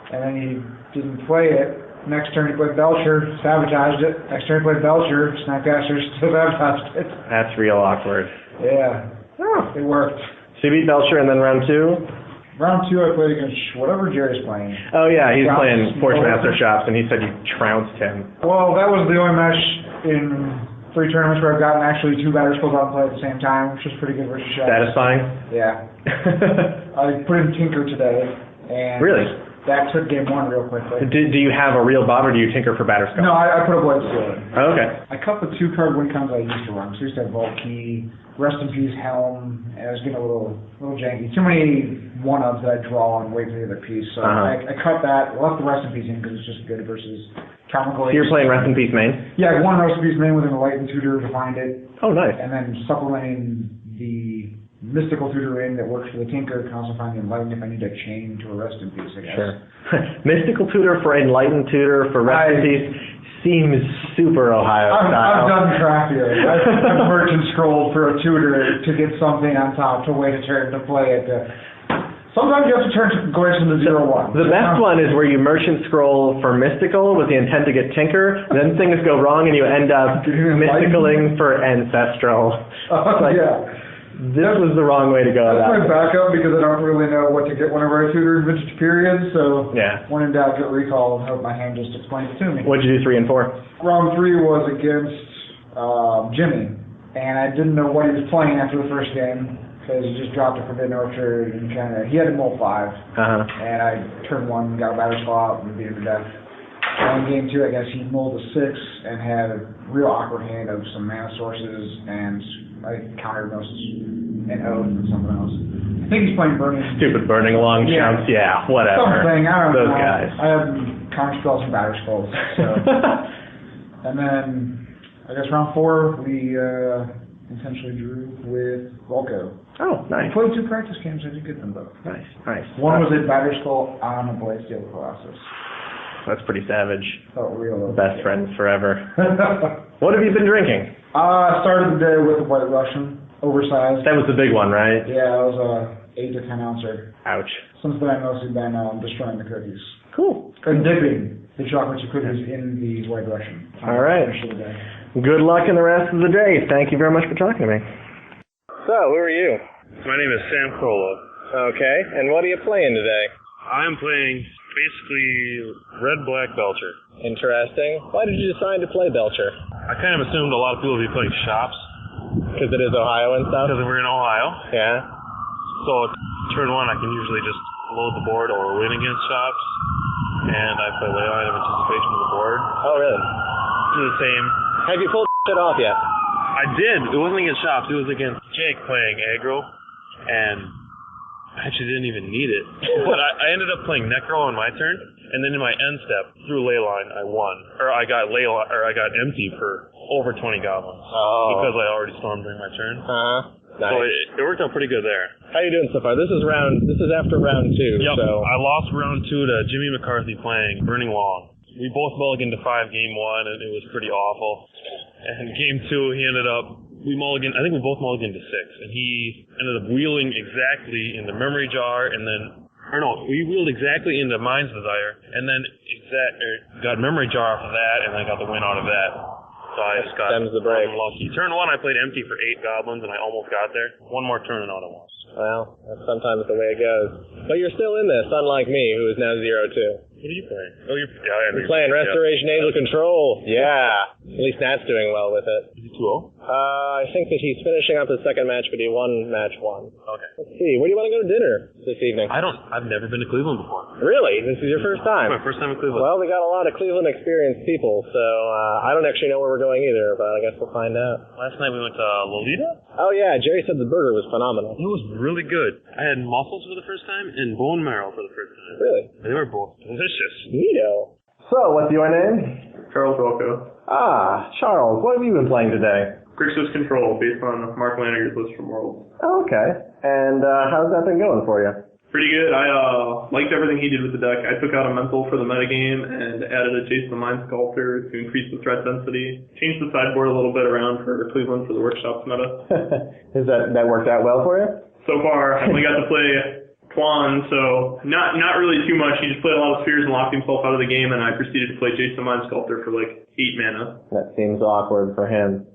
And then he didn't play it. Next turn he played Belcher, sabotaged it. Next turn he played Belcher, Snapcaster, still sabotaged it. That's real awkward. Yeah. Oh, it worked. So you beat Belcher and then round 2? Round 2 I played against whatever Jerry's playing. Oh yeah, he's playing Fortune-Master Shops and he said you trounced him. Well, that was the only match in 3 tournaments where I've gotten actually 2 batters pulled out and play at the same time, which was pretty good versus Shops. Satisfying? Yeah. I put in Tinker today. And really? That took game 1 real quickly. Do you have a real Bob or do you tinker for batter skull? No, I put a Blade Steel in. Oh, okay. I cut the 2 card win combos I used to run. So I used to have Vault Key, Rest in Peace Helm, and it was getting a little janky. Too many 1-ups that I draw and wait for the other piece. So I cut that, left the Rest in Peace in because it's just good versus Comical. So you're playing Rest in Peace main? Yeah, 1 Rest in Peace main with an Enlightened Tutor to find it. Oh, nice. And then supplementing the Mystical Tutor in that works for the Tinker, can also find the Enlightened if I need to chain to a Rest in Peace, I guess. Sure. Mystical Tutor for Enlightened Tutor for Rest in Peace seems super Ohio style. I've done crap here. I've merchant scrolled for a tutor to get something on top to wait a turn to play it. Sometimes you have to turn Glacier into 0-1. The best one is where you merchant scroll for Mystical with the intent to get Tinker, then things go wrong and you end up Mysticaling for Ancestral. Yeah. This was the wrong way to go. That's my backup because I don't really know what to get whenever I tutor in vintage periods, so when in doubt, get recall and hope my hand just explains it to me. What'd you do 3 and 4? Round 3 was against Jimmy, and I didn't know what he was playing after the first game. because he just dropped a Forbidden Orchard and he had to mull 5. And I turned 1, got a Battle Skull out, and beat him to death. And in game 2, I guess he mulled a 6 and had a real awkward hand of some mana sources, and I countered most and Oath and something else. I think he's playing Burning. Stupid Burning Long Chunks, yeah, whatever. Something, I don't know. Those guys. I have counter spells from Battle Skulls. So. And then, I guess round 4, we intentionally drew with Volko. Oh, nice. I played 2 practice games, I did get them both. Nice, nice. One was at Battle Skull on a Bladesteel Colossus. That's pretty savage. Felt real. Best friends forever. What have you been drinking? I started the day with the White Russian, oversized. That was the big one, right? Yeah, it was a 8 to 10 ouncer. Ouch. Since then, I've mostly been destroying the cookies. Cool. And dipping the chocolate chip cookies in the White Russian. All right. Good luck in the rest of the day. Thank you very much for talking to me. So, who are you? My name is Sam Cola. Okay, and what are you playing today? I'm playing basically Red-Black Belcher. Interesting. Why did you decide to play Belcher? I kind of assumed a lot of people would be playing Shops. Because it is Ohio and stuff? Because we're in Ohio. Yeah. So turn 1 I can usually just load the board or win against Shops. And I play Leyline of Anticipation of the board. Oh, really? It's the same. Have you pulled it off yet? I did. It wasn't against Shops. It was against Jake playing aggro. And I actually didn't even need it. But I ended up playing Necro on my turn, and then in my end step, through Leyline, I won. Or I got empty for over 20 goblins. Oh. Because I already stormed during my turn. Nice. So it worked out pretty good there. How you doing so far? This is after round 2. Yep. So. I lost round 2 to Jimmy McCarthy playing Burning Long. We both mulliganed to 5 game 1, and it was pretty awful. And game 2, he ended up, I think we both mulliganed to 6, and he ended up wheeling exactly in the memory jar, and then, we wheeled exactly into Mind's Desire, and then got memory jar off of that, and I got the win out of that. So I just got unlucky. Turn 1, I played empty for 8 goblins, and I almost got there. One more turn and out I lost. Well, that's sometimes the way it goes. But you're still in this, unlike me, who is now 0-2. What are you playing? Oh, you're playing Restoration Angel Control. Yeah. At least Nat's doing well with it. Is he 2-0? I think that he's finishing up his second match, but he won match 1. Okay. Let's see. Where do you want to go to dinner this evening? I've never been to Cleveland before. Really? This is your first time? It's my first time in Cleveland. Well, we got a lot of Cleveland experienced people, so I don't actually know where we're going either, but I guess we'll find out. Last night we went to Lolita. Oh yeah, Jerry said the burger was phenomenal. It was really good. I had mussels for the first time and bone marrow for the first time. Really? They were both delicious. Neato. So, what's your name? Charles Volko. Ah, Charles, what have you been playing today? Grixis Control, based on Mark Laniger's list from Worlds. Oh, okay. And how's that been going for you? Pretty good. I liked everything he did with the deck. I took out a mental for the metagame and added a Jason the Mind Sculptor to increase the threat density. Changed the sideboard a little bit around for Cleveland for the workshops meta. Has that worked out well for you? So far, I only got to play Twan, so not really too much. He just played a lot of spheres and locked himself out of the game, and I proceeded to play Jason the Mind Sculptor for like 8 mana. That seems awkward for him.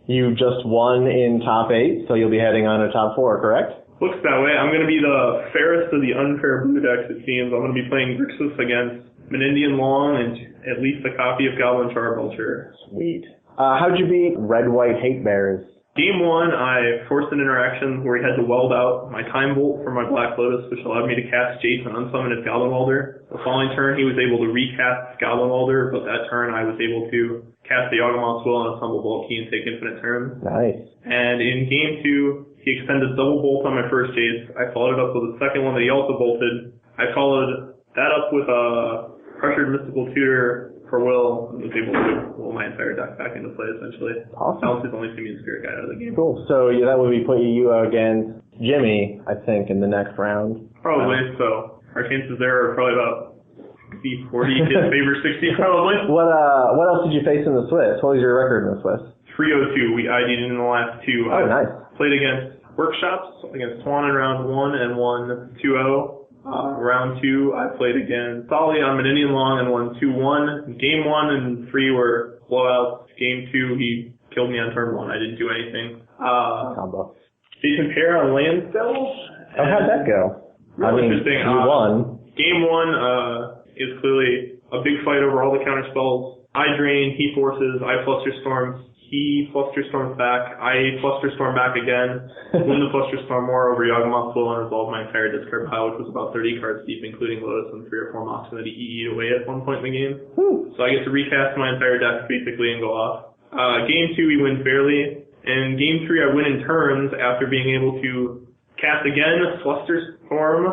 You just won in top 8, so you'll be heading on to top 4, correct? Looks that way. I'm going to be the fairest of the unfair blue decks, it seems. I'm going to be playing Grixis against Menendian Long and at least a copy of Goblin Charbelcher. Sweet. How'd you beat Red-White Hate Bears? Game 1, I forced an interaction where he had to weld out my Time Bolt for my Black Lotus, which allowed me to cast Jace and unsummon his Goblin Welder. The following turn, he was able to recast Goblin Welder, but that turn I was able to cast the Yawgmoth's Will on a Tumble Bolt key and take infinite turns. Nice. And in Game 2, he expended double bolt on my first Jace. I followed it up with a second one that he also bolted. I followed that up with a Pressured Mystical Tutor for Will, and was able to will my entire deck back into play, essentially. Awesome. Bounce his only Simian Spirit Guide out of the game. Cool. So that would be putting you against Jimmy, I think, in the next round. Probably so. Our chances there are probably about 60-40, his favor 60 probably. What else did you face in the Swiss? What was your record in the Swiss? 302. We ID'd in the last 2. Oh, nice. Played against Workshops, against Twan in round 1 and won 2-0. Round 2, I played against Solly on Menendian Long and won 2-1. Game 1 and 3 were blowouts. Game 2, he killed me on turn 1. I didn't do anything. Combo. Jason Pair on land spells. Oh, how'd that go? Really interesting. You won. Game 1 is clearly a big fight over all the counter spells. I Drain, he Forces, I Fluster Storms, He Flusterstorms back. I Flusterstorm back again. Win the Flusterstorm war over Yawgmoth Full and resolve my entire discard pile, which was about 30 cards deep, including Lotus and 3 or 4 mocks, and then he EE'd away at one point in the game. So I get to recast my entire deck basically and go off. Game 2 we win fairly. And Game 3 I win in turns after being able to cast again Flusterstorm,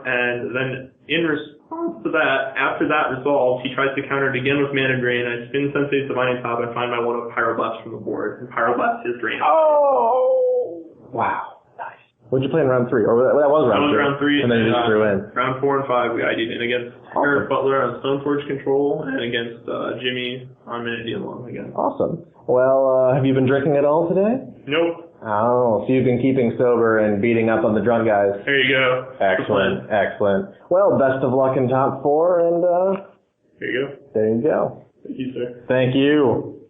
and then in response to that, after that resolved, he tries to counter it again with Mana Drain. I spin Sensei's Divining Top and find my one of Pyroblast from the board, and Pyroblast is drained. Oh! Wow. Nice. What'd you play in round 3? Or that was round 3. That was round 3. And then you just threw in. Round 4 and 5 we ID'd in against Eric Butler on Stoneforge Control, and against Jimmy on Mana Deal Long again. Awesome. Well, have you been drinking at all today? Nope. Oh, so you've been keeping sober and beating up on the drunk guys. There you go. Excellent, excellent. Well, best of luck in top 4, and there you go. There you go. Thank you, sir. Thank you.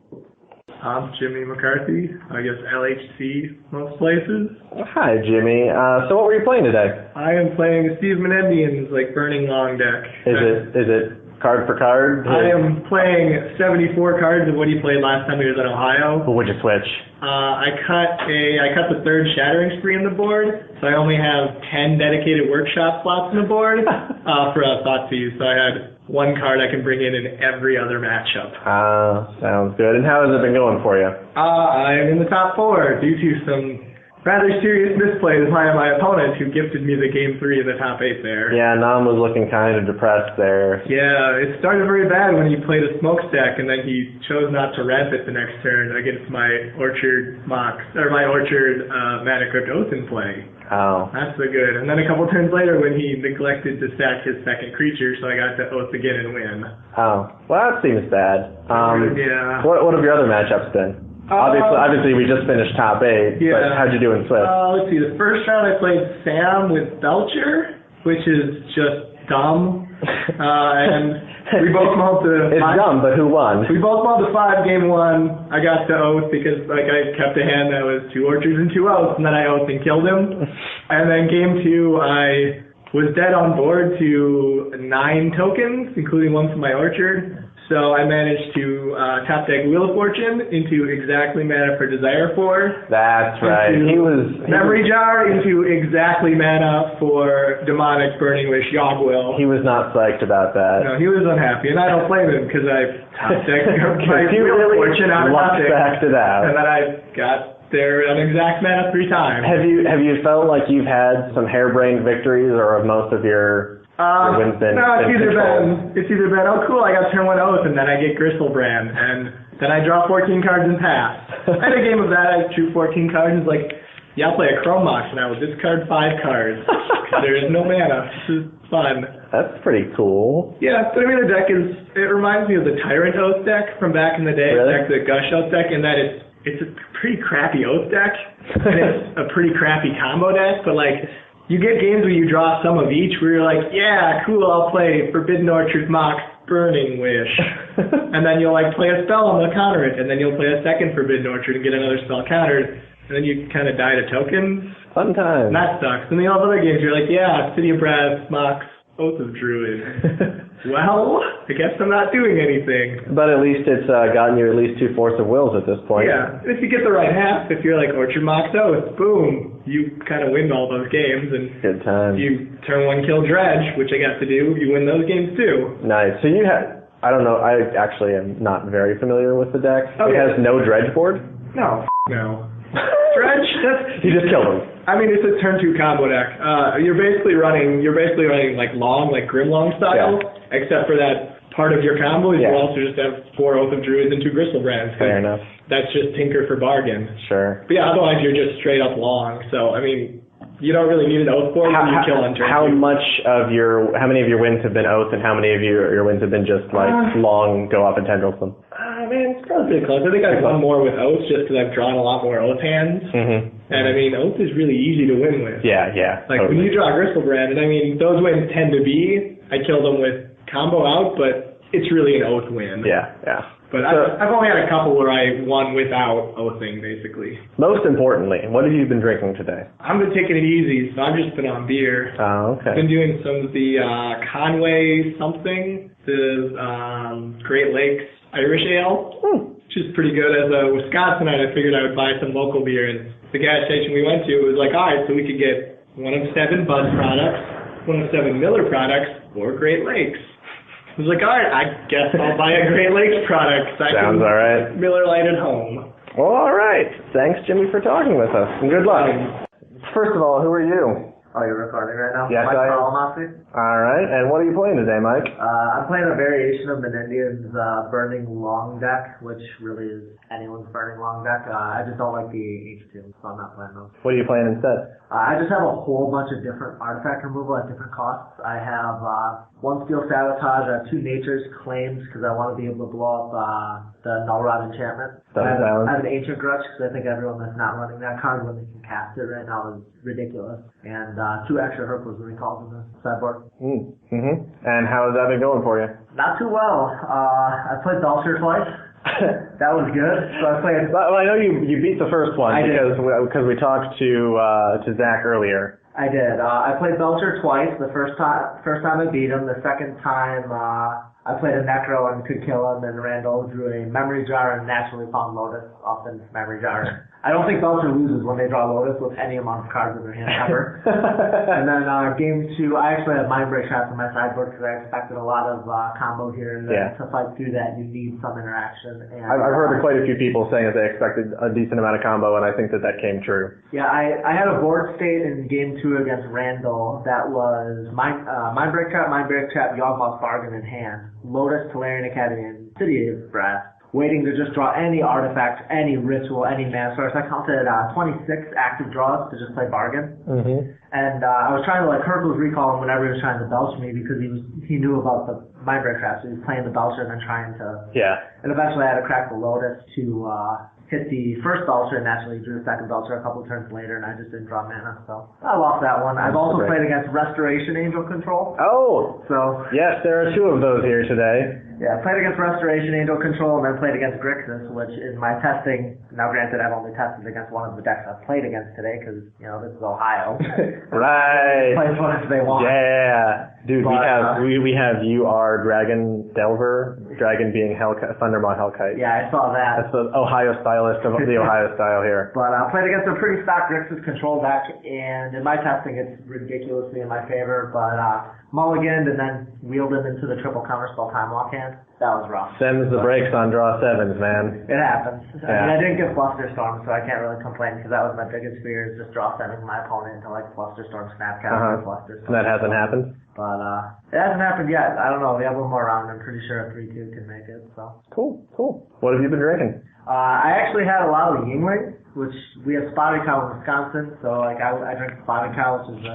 I'm Jimmy McCarthy. I guess LHC most places. Hi, Jimmy. So what were you playing today? I am playing Steve Menendian's Burning Long deck. Is it card for card? I am playing 74 cards of what he played last time he was in Ohio. Who would you switch? I cut the third Shattering Spree in the board, so I only have 10 dedicated workshop slots in the board for a thought to use. So I had one card I can bring in every other matchup. Sounds good. And how has it been going for you? I am in the top 4 due to some rather serious misplays by my opponent who gifted me the Game 3 in the top 8 there. Yeah, Nam was looking kind of depressed there. Yeah, it started very bad when he played a smokestack and then he chose not to ramp it the next turn against my Orchard Mana Crypt Oath in play. Oh. Not so good. And then a couple turns later when he neglected to sack his second creature, so I got to Oath again and win. Oh. Well, that seems bad. Yeah. What have your other matchups been? Obviously, we just finished top 8, yeah. But how'd you do in Swift? Let's see, the first round I played Sam with Belcher, which is just dumb. And we both mulled the... It's dumb, but who won? We both mulled the 5, game 1. I got to Oath because I kept a hand that was 2 Orchards and 2 Oaths, and then I Oath and killed him. And then game 2, I was dead on board to 9 tokens, including one from my Orchard. So I managed to top deck Wheel of Fortune into exactly mana for Desire 4. That's right. Memory Jar into exactly mana for Demonic Burning Wish Yogwill. He was not psyched about that. No, he was unhappy, and I don't blame him because I top decked my Wheel of Fortune out of top deck. Backed it out. And then I got there an exact mana 3 times. Have you felt like you've had some harebrained victories, or have most of your wins been? No, it's either been, oh cool, I got turn 1 Oath, and then I get Gristlebrand, and then I draw 14 cards and pass. I had a game of that, I drew 14 cards, and yeah, I'll play a Chrome Mox, and I will discard 5 cards. There is no mana. This is fun. That's pretty cool. Yeah, but I mean, it reminds me of the Tyrant Oath deck from back in the day, really? The Gush Oath deck, in that it's a pretty crappy Oath deck, and it's a pretty crappy combo deck, but you get games where you draw some of each where you're like, yeah, cool, I'll play Forbidden Orchard Mox Burning Wish. And then you'll play a spell and they'll counter it, and then you'll play a second Forbidden Orchard and get another spell countered, and then you kind of die to tokens. Fun time. And that sucks. And then all the other games you're like, yeah, City of Brass, Mox, Oath of Druid. Well, I guess I'm not doing anything. But at least it's gotten you at least 2/4 of wills at this point. Yeah, if you get the right half, if you're Orchard Mox Oath, boom, you kind of win all those games. And good time. You turn 1 kill Dredge, which I got to do, you win those games too. Nice. So you had, I don't know, I actually am not very familiar with the deck. Okay. It has no Dredge board? No. Dredge, you just killed him. I mean, it's a turn 2 combo deck. You're basically running long, Grimlong style, except for that part of your combo is you also just have 4 Oath of Druids and 2 Gristlebrands. Fair enough. That's just tinker for bargain. Sure. But yeah, otherwise you're just straight up long. So, I mean, you don't really need an Oath board when you kill on turn 2. How many of your wins have been Oath, and how many of your wins have been just long, go up and tendrils them? Man, it's probably pretty close. I think I've won more with Oath just because I've drawn a lot more Oath hands. Mm-hmm. And I mean, Oath is really easy to win with. Yeah. When you draw Gristlebrand, and I mean, those wins tend to be, I kill them with combo out, but it's really an Oath win. Yeah. But I've only had a couple where I won without Oathing, basically. Most importantly, what have you been drinking today? I've been taking it easy, so I've just been on beer. Oh, okay. I've been doing some of the Conway something, the Great Lakes Irish Ale. which is pretty good. As a Wisconsinite, I figured I would buy some local beer, and the gas station we went to was like, all right, so we could get 1 of 7 Bud products, 1 of 7 Miller products, or Great Lakes. I was like, all right, I guess I'll buy a Great Lakes product. Sounds all right. Miller Lite at home. Well, all right. Thanks, Jimmy, for talking with us, and good luck. First of all, who are you? Oh, you're recording right now? Yes, Mike I am. Kalamasi. All right, and what are you playing today, Mike? I'm playing a variation of Menendian's Burning Long deck, which really is anyone's Burning Long deck. I just don't like the H2, so I'm not playing those. What are you playing instead? I just have a whole bunch of different artifact removal at different costs. I have 1 Steel Sabotage, I have 2 Nature's Claims, because I want to be able to blow up the Null Rod enchantment. I have an Ancient Grudge, because I think everyone that's not running that card when they can cast it right now is ridiculous. And 2 extra Hercules Recalls in the sideboard. And how has that been going for you? Not too well. I played Belcher twice. That was good. So I played. Well, I know you beat the first one I because we talked to Zach earlier. I did. I played Belcher twice. The first time I beat him. The second time I played a Necro and could kill him, and Randall drew a Memory Jar and naturally found Lotus off the Memory Jar. I don't think Belcher loses when they draw Lotus with any amount of cards in their hand ever. And then game 2, I actually had Mind Break Shots in my sideboard because I expected a lot of combo here. And to fight through that, you need some interaction. And I've heard quite a few people saying that they expected a decent amount of combo, and I think that came true. Yeah, I had a board state in game 2 against Randall that was Mind Break Trap, Yawgmoth Bargain in hand, Lotus, Tolarian Academy, and City of Brass, waiting to just draw any artifact, any ritual, any mana source. I counted 26 active draws to just play Bargain. And I was trying to Hercules Recall him whenever he was trying to belch me because he knew about the Mind Break Trap, so he was playing the Belcher and then trying to... And eventually I had to crack the Lotus to hit the first Belcher and naturally drew the second Belcher a couple of turns later, and I just didn't draw mana, so I lost that one. I've also played against Restoration Angel Control. Oh! So yes, there are 2 of those here today. Yeah, I played against Restoration Angel Control and then played against Grixis, which is my testing. Now granted, I've only tested against one of the decks I've played against today because, this is Ohio. Right. Play as much as they want. Yeah. Dude, we have UR Dragon Delver, Dragon being Thundermaw Hellkite. Yeah, I saw that. That's the Ohio stylist of the Ohio style here. But I played against a pretty stock Grixis control deck, and in my testing, it's ridiculously in my favor. But mulliganed and then wheeled him into the triple counterspell time walk hand. That was rough. Sends the brakes on draw 7s, man. It happens. I mean, I didn't get Flusterstorm, so I can't really complain because that was my biggest fear is just draw 7 my opponent into Flusterstorm, Snapcast, or Flusterstorm. And that hasn't happened? But it hasn't happened yet. I don't know. We have one more round. I'm pretty sure a 3-2 can make it. So Cool. What have you been drinking? I actually had a lot of Yingling, which we have Spotted Cow in Wisconsin. So I drink Spotted Cow, which is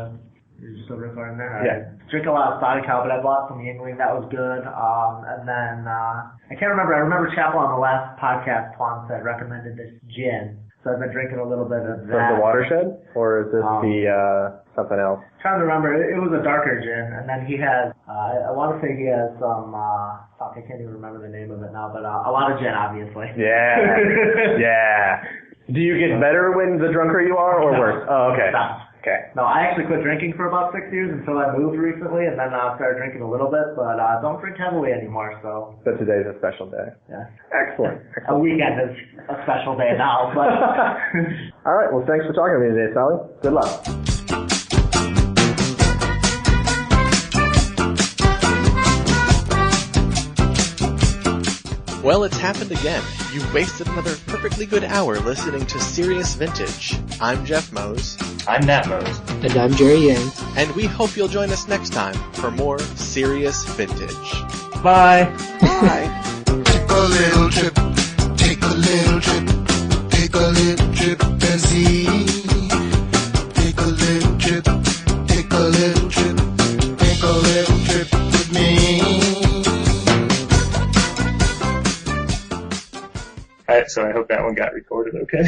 you're still recording there? Yeah. Drink a lot of Spotted Cow, but I bought some Yingling. That was good. And then I can't remember. I remember Chapel on the last podcast, Twan said, recommended this gin. So I've been drinking a little bit of that. From the Watershed? Or is this something else? I'm trying to remember. It was a darker gin. And then he has, I want to say he has some, I can't even remember the name of it now, but a lot of gin, obviously. Yeah. Yeah. Do you get better when the drunker you are, or worse? Oh, okay. No. Okay. No, I actually quit drinking for about 6 years until I moved recently, and then I started drinking a little bit, but don't drink heavily anymore, so. But today's a special day. Yeah. Excellent. A weekend is a special day now, but. All right, well, thanks for talking to me today, Sally. Good luck. Well, it's happened again. You've wasted another perfectly good hour listening to Serious Vintage. I'm Geoff Mose. I'm Nat Mose. And I'm Jerry Yang. And we hope you'll join us next time for more Serious Vintage. Bye. Bye. Take a little trip, take a little trip, take a little trip and see. Take a little trip, take a little trip, take a little trip with me. So I hope that one got recorded okay.